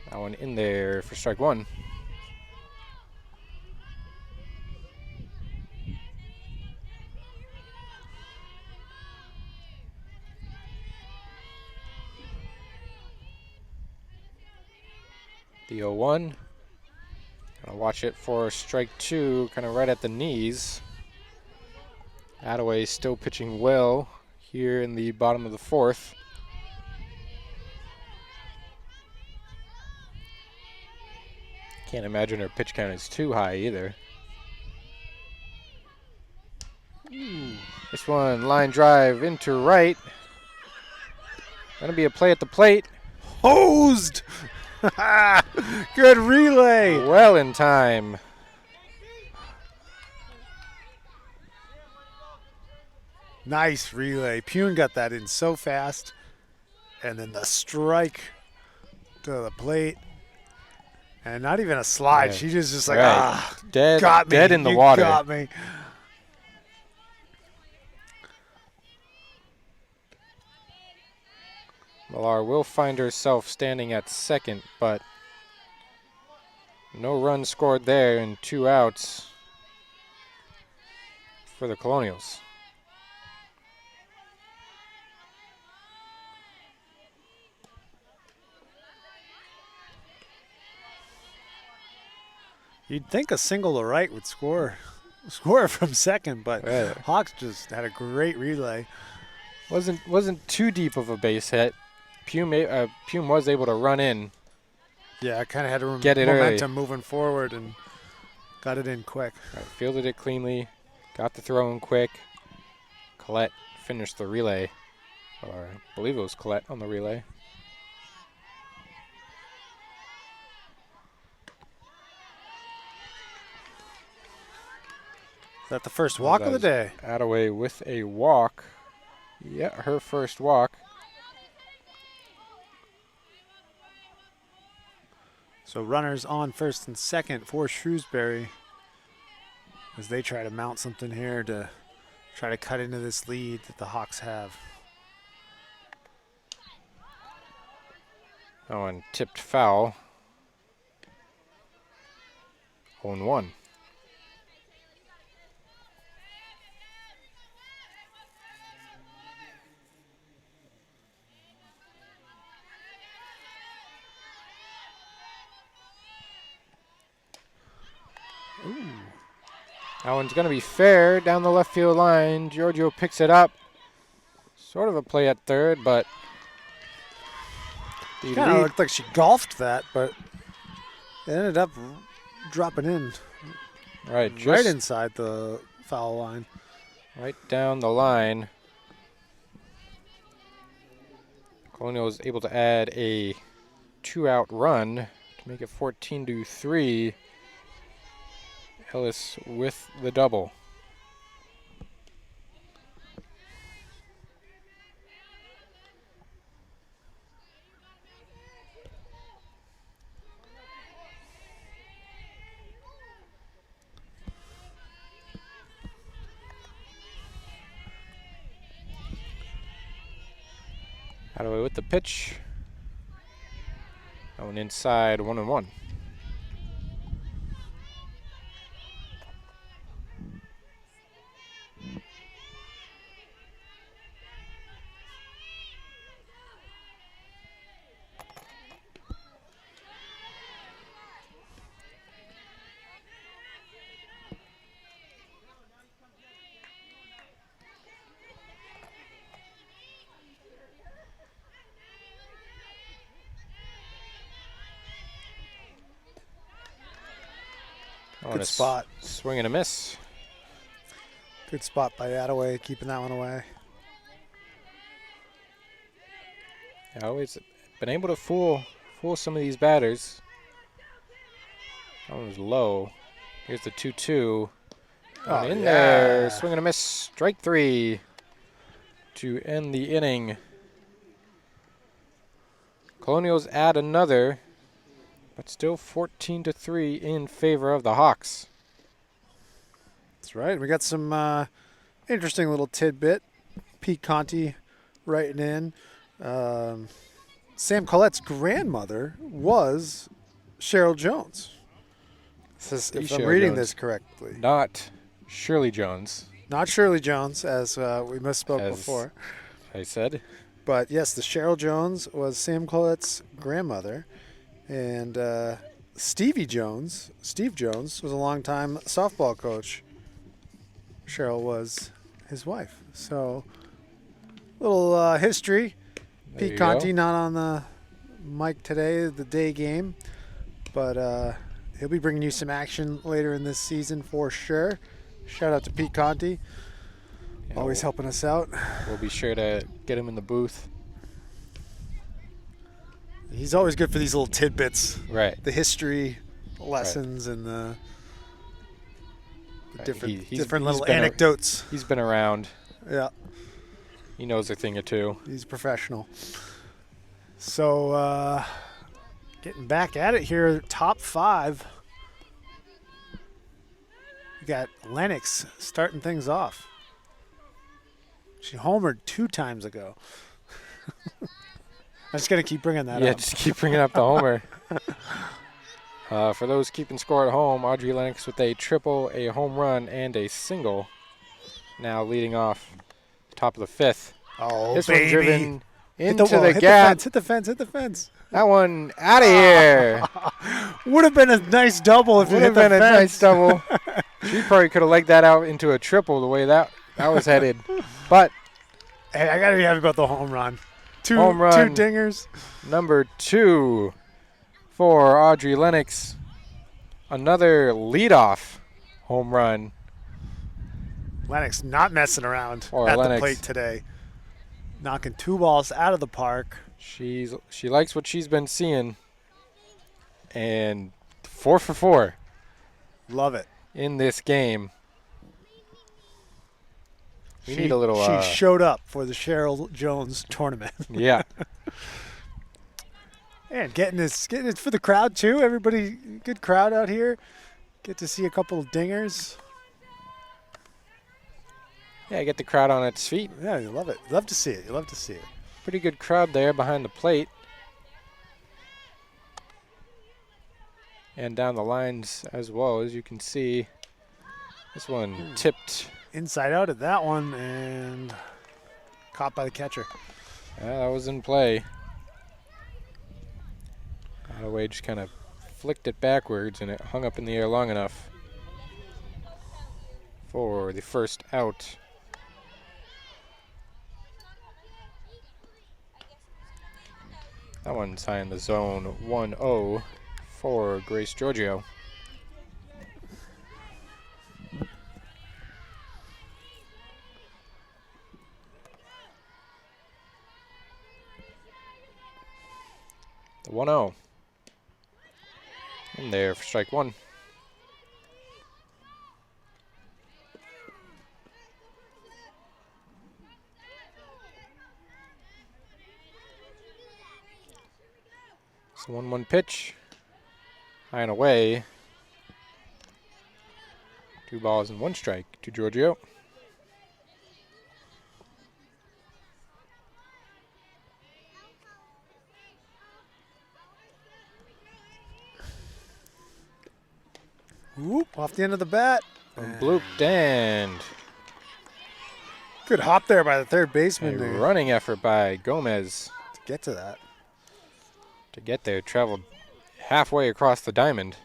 That one in there for strike one. The 0-1. Gonna watch it for strike two, kind of right at the knees. Attaway still pitching well here in the bottom of the fourth. Can't imagine her pitch count is too high either. This one, line drive into right. Gonna be a play at the plate. Hosed! Good relay. Well in time. Nice relay. Pune got that in so fast. And then the strike to the plate. And not even a slide. Yeah. She just like, Right. Dead, got me. dead in the You water. got me. Millar will find herself standing at second, but no run scored there and 2 outs for the Colonials. You'd think a single to right would score from second, but Right. Hawks just had a great relay. Wasn't too deep of a base hit. Pune was able to run in. Yeah, I kind of had a Get it momentum moving forward and got it in quick. Fielded it cleanly, got the throw in quick. Collette finished the relay, or I believe it was Collette on the relay. Is that the first walk of the day? Attaway with a walk. Yeah, her first walk. So runners on first and second for Shrewsbury as they try to mount something here to try to cut into this lead that the Hawks have. Oh, and tipped foul. 0-1. That one's going to be fair down the left field line. Giorgio picks it up. Sort of a play at third, but the Kind of lead looked like she golfed that, but it ended up dropping in right right inside the foul line. right down the line. Colonial was able to add a 2-out run to make it 14-3. Ellis with the double. Attaway with the pitch. That one inside, 1-1. Good spot. Swing and a miss. Good spot by Attaway, keeping that one away. Always been able to fool some of these batters. That one was low. Here's the 2-2. In there. Swing and a miss. Strike 3 to end the inning. Colonials add another, but still 14-3 in favor of the Hawks. That's right. We got some interesting little tidbit. Pete Conti writing in. Sam Collette's grandmother was Cheryl Jones. If I'm reading this correctly. Not Shirley Jones. Not Shirley Jones, as we misspoke before. I said. But yes, the Cheryl Jones was Sam Collette's grandmother. And Steve Jones was a longtime softball coach. Cheryl was his wife. So, little history. There Pete Conti not on the mic today, the day game. But he'll be bringing you some action later in this season for sure. Shout out to Pete Conti. Always helping us out. We'll be sure to get him in the booth. He's always good for these little tidbits. Right. The history lessons and the different little anecdotes. He's been around. Yeah. He knows a thing or two. He's a professional. So, getting back at it here, top 5. We got Lennox starting things off. She homered 2 times ago. I'm just going to keep bringing that up. Yeah, just keep bringing up the homer. For those keeping score at home, Audrey Lennox with a triple, a home run, and a single. Now leading off top of the 5th. Oh, this baby. one driven into hit the gap. Hit the fence. That one out of here. Would have been a nice double if it hit the fence. Would have been a nice double. She probably could have legged that out into a triple the way that was headed. But hey, I got to be happy about the home run. Two dingers. Number 2 for Audrey Lennox. Another leadoff home run. Lennox not messing around the plate today. Knocking 2 balls out of the park. She likes what she's been seeing. And 4 for 4. Love it. In this game. We need a little. She showed up for the Cheryl Jones tournament. Yeah. And getting it for the crowd too. Everybody, good crowd out here. Get to see a couple of dingers. Yeah, get the crowd on its feet. Yeah, you love it. Love to see it. Pretty good crowd there behind the plate. And down the lines as well, as you can see. This one tipped. Inside out at that one and caught by the catcher. Yeah, that was in play. Attaway just kind of flicked it backwards and it hung up in the air long enough for the first out. That one's high in the zone 1-0 for Grace Giorgio. The 1-0. In there for strike 1. It's the 1-1 pitch. High and away. 2 balls and 1 strike to Giorgio. Whoop, off the end of the bat. Blooped and good hop there by the third baseman. A running effort by Gomez. To get to that. To get there, traveled halfway across the diamond.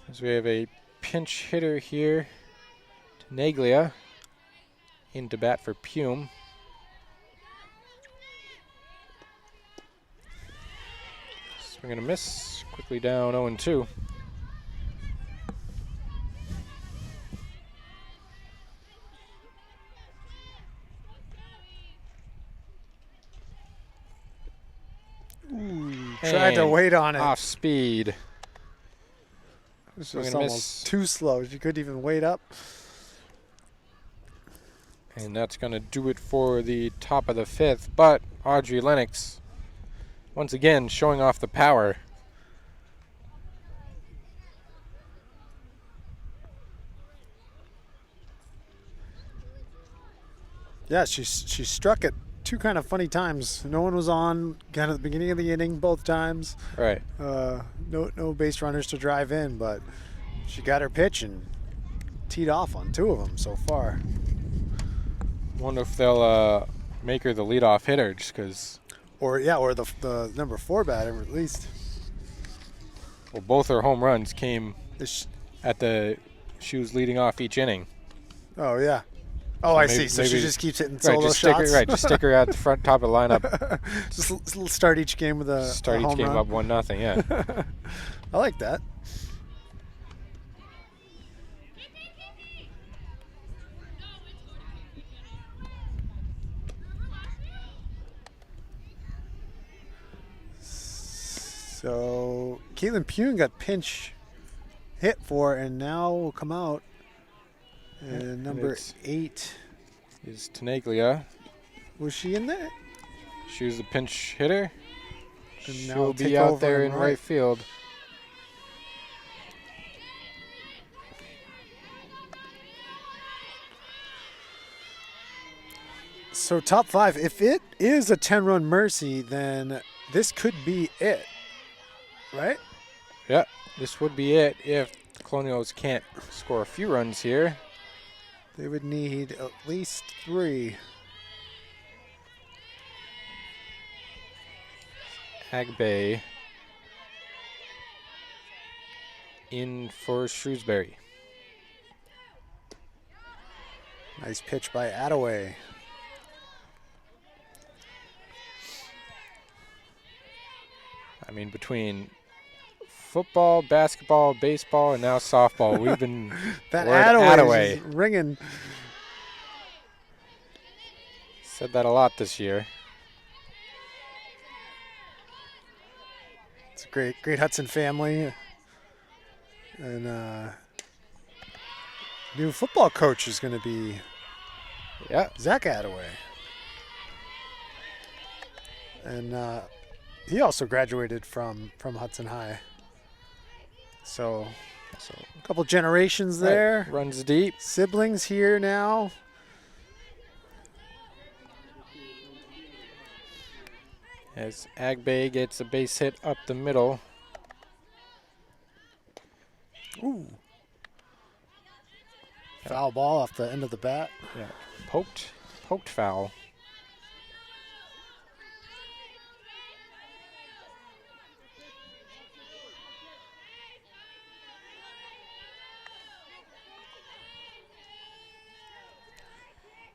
As we have a pinch hitter here, Tenaglia, into bat for Pume. Swing and a miss, quickly down 0-2. Tried to And wait on it. off speed. This Swing was and a almost miss. too slow. She couldn't even wait up. And that's going to do it for the top of the 5th. But Audrey Lennox, once again, showing off the power. Yeah, she struck it 2 kind of funny times. No one was on kind of the beginning of the inning both times. Right. No base runners to drive in, but she got her pitch and teed off on 2 of them so far. Wonder if they'll make her the leadoff hitter, just because. Or the number 4 batter at least. Well, both her home runs came Is she was leading off each inning. Oh yeah. Oh, So I maybe- see. So she maybe- just keeps hitting Right, solo just stick shots. her, just stick her at the front top of the lineup. Just a little start each game with a Start a each home game run. up 1-0. Yeah. I like that. So Caitlin Pune got pinch hit for, and now will come out. And number it's- 8, Is Tenaglia. was she in there? She was the pinch hitter. And now She'll take be out over there in in right. right field. So top 5. If it is a 10-run Mercy, then this could be it, right? Yeah, this would be it if Colonials can't score a few runs here. They would need at least 3. Agbe in for Shrewsbury. Nice pitch by Attaway. I mean, between football, basketball, baseball, and now softball, we've been That word Attaway is Attaway. just ringing. Said that a lot this year. It's a great Hudson family. And new football coach is going to be Yeah, Zach Attaway. And he also graduated from Hudson High. So a couple generations there. right, runs deep. Siblings here now. As Agbe gets a base hit up the middle. Ooh. Foul ball off the end of the bat. Yeah, poked foul.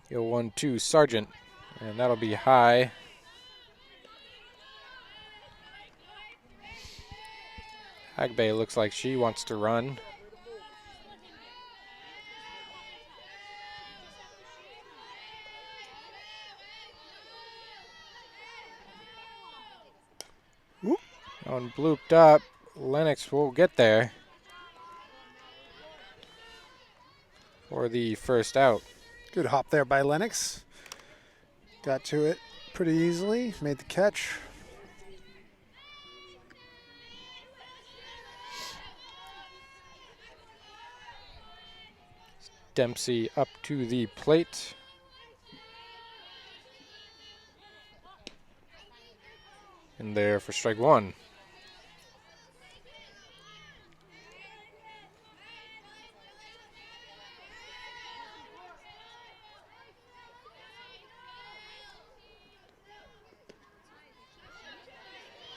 Yo, 1-2, Sargent, and that'll be high. Agbe looks like she wants to run. Whoop. On blooped up, Lennox will get there for the first out. Good hop there by Lennox. Got to it pretty easily. Made the catch. Dempsey up to the plate. And there for strike 1.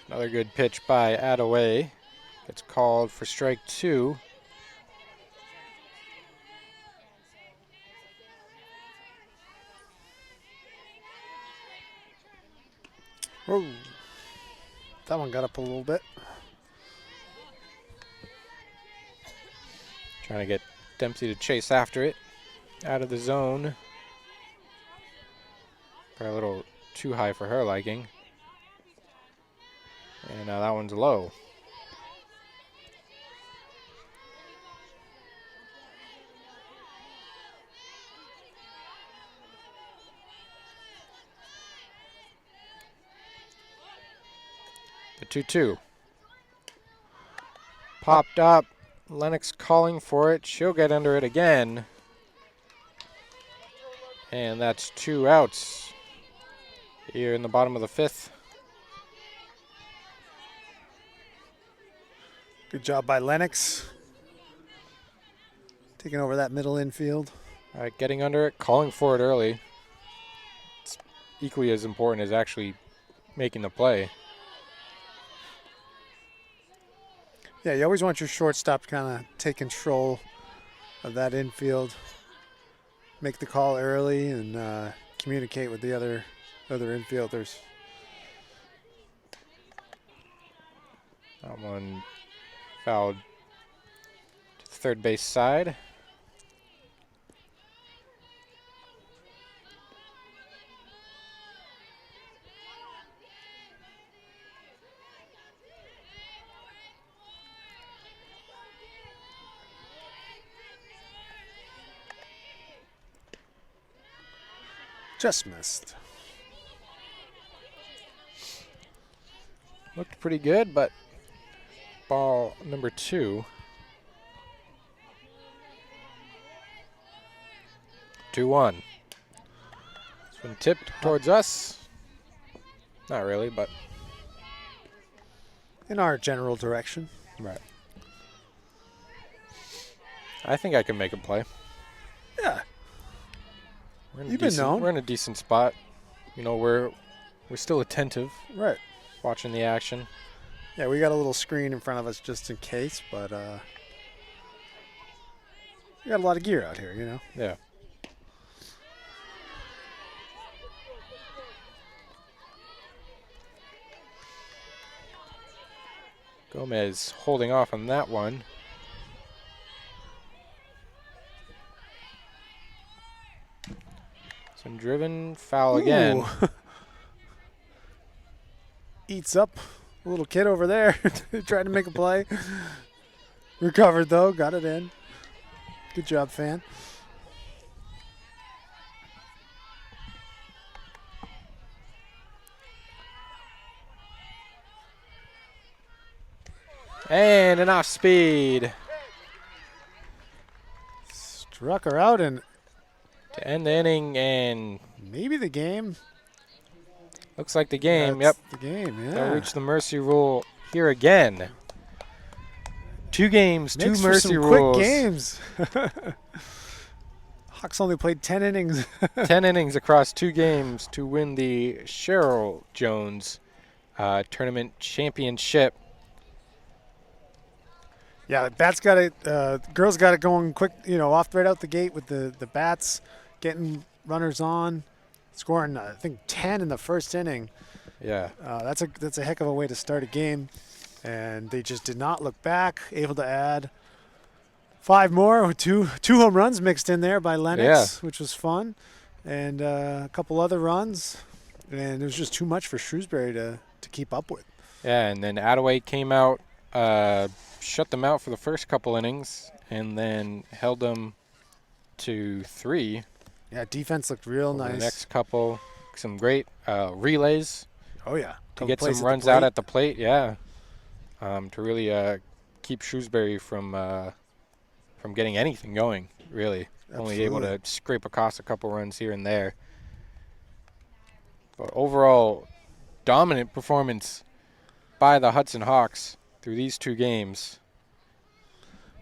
Another good pitch by Attaway. Gets called for strike 2. Whoa. That one got up a little bit. Trying to get Dempsey to chase after it. Out of the zone. Probably a little too high for her liking. And now that one's low. The 2-2. Popped up. Lennox calling for it. She'll get under it again. And that's 2 outs here in the bottom of the 5th. Good job by Lennox. Taking over that middle infield. All right, getting under it, calling for it early. It's equally as important as actually making the play. Yeah, you always want your shortstop to kind of take control of that infield. Make the call early and communicate with the other infielders. That one fouled to the third base side. Just missed. Looked pretty good, but ball number 2. 2-1. It's been tipped towards us. Not really, but In our general direction. right. I think I can make a play. Yeah. We're in a You've been decent- known. We're in a decent spot. You know, we're still attentive, Right. watching the action. Yeah, we got a little screen in front of us just in case, but we got a lot of gear out here, you know. Yeah. Gomez holding off on that one. Some driven foul again. Ooh. Eats up a little kid over there. Tried to make a play. Recovered, though. Got it in. Good job, fan. And an off speed Struck her out, and to end the inning, and maybe the game. looks like the game. That's Yep. the game, yeah. They'll reach the mercy rule here again. 2 games, Makes 2 for mercy some rules. quick games. Hawks only played 10 innings. 10 innings across 2 games to win the Cheryl Jones Tournament Championship. Yeah, bats got it. Girls got it going quick. You know, off right out the gate with the bats, getting runners on, scoring I think 10 in the first inning. Yeah. That's a heck of a way to start a game, and they just did not look back. Able to add 5 more with two home runs mixed in there by Lennox, which was fun, and a couple other runs, and it was just too much for Shrewsbury to keep up with. Yeah, and then Attaway came out, shut them out for the first couple innings, and then held them to 3. Yeah, defense looked real over nice. The next couple, some great relays Oh yeah, to Couple get plays some at the runs out plate. at the plate. Yeah, to really keep Shrewsbury from getting anything going. Really, only able to Absolutely. scrape across a couple runs here and there. But overall, dominant performance by the Hudson Hawks through these 2 games.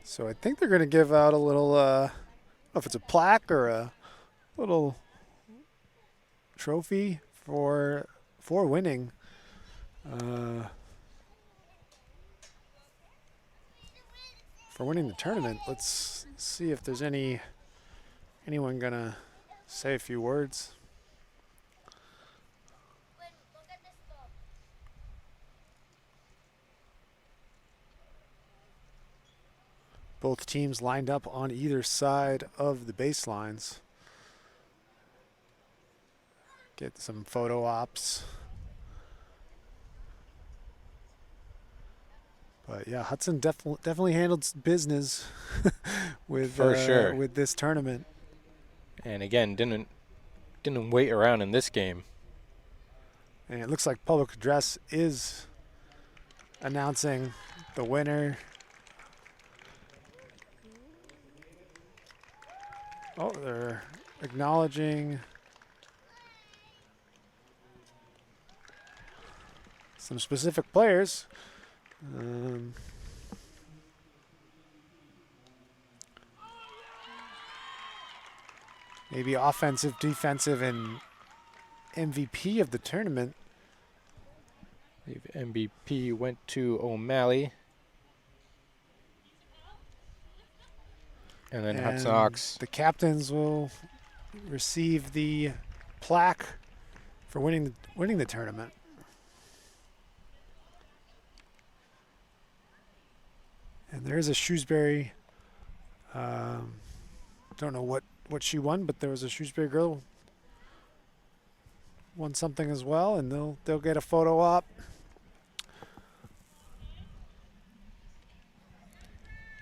So I think they're going to give out a little, I don't know if it's a plaque or a little trophy for winning. For winning the tournament. Let's see if there's anyone going to say a few words. Both teams lined up on either side of the baselines. Get some photo ops. But yeah, Hudson definitely handled business with For sure. with this tournament. And again, didn't wait around in this game. And it looks like public address is announcing the winner. Oh, they're acknowledging some specific players. Maybe offensive, defensive, and MVP of the tournament. I believe MVP went to O'Malley. And then Hudson Hawks. The captains will receive the plaque for winning the tournament. And there is a Shrewsbury. Don't know what she won, but there was a Shrewsbury girl won something as well, and they'll get a photo op.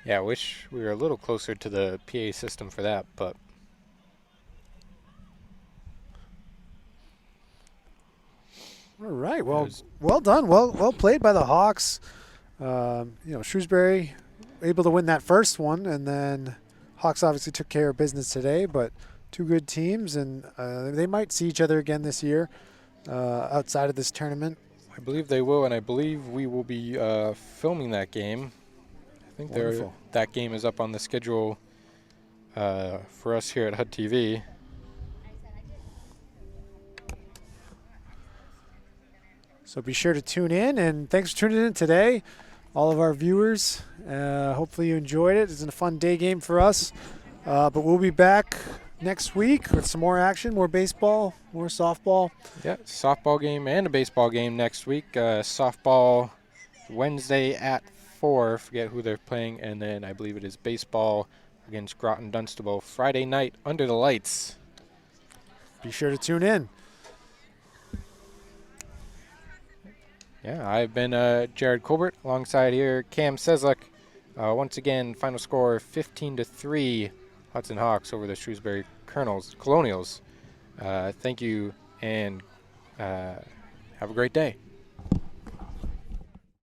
Yeah, I wish we were a little closer to the PA system for that, but All right, well done, well played by the Hawks. Shrewsbury able to win that first one, and then Hawks obviously took care of business today. But two good teams, and they might see each other again this year outside of this tournament. I believe they will, and I believe we will be filming that game. I think that game is up on the schedule for us here at HUD-TV. So be sure to tune in, and thanks for tuning in today, all of our viewers. Hopefully you enjoyed it. It's a fun day game for us, but we'll be back next week with some more action, more baseball, more softball. Yeah, softball game and a baseball game next week. Softball Wednesday at 4. Forget who they're playing, and then I believe it is baseball against Groton Dunstable Friday night under the lights. Be sure to tune in. Yeah, I've been Jared Colbert alongside here Cam Seslek. Once again, final score 15-3 Hudson Hawks over the Shrewsbury Colonials. Thank you, and have a great day.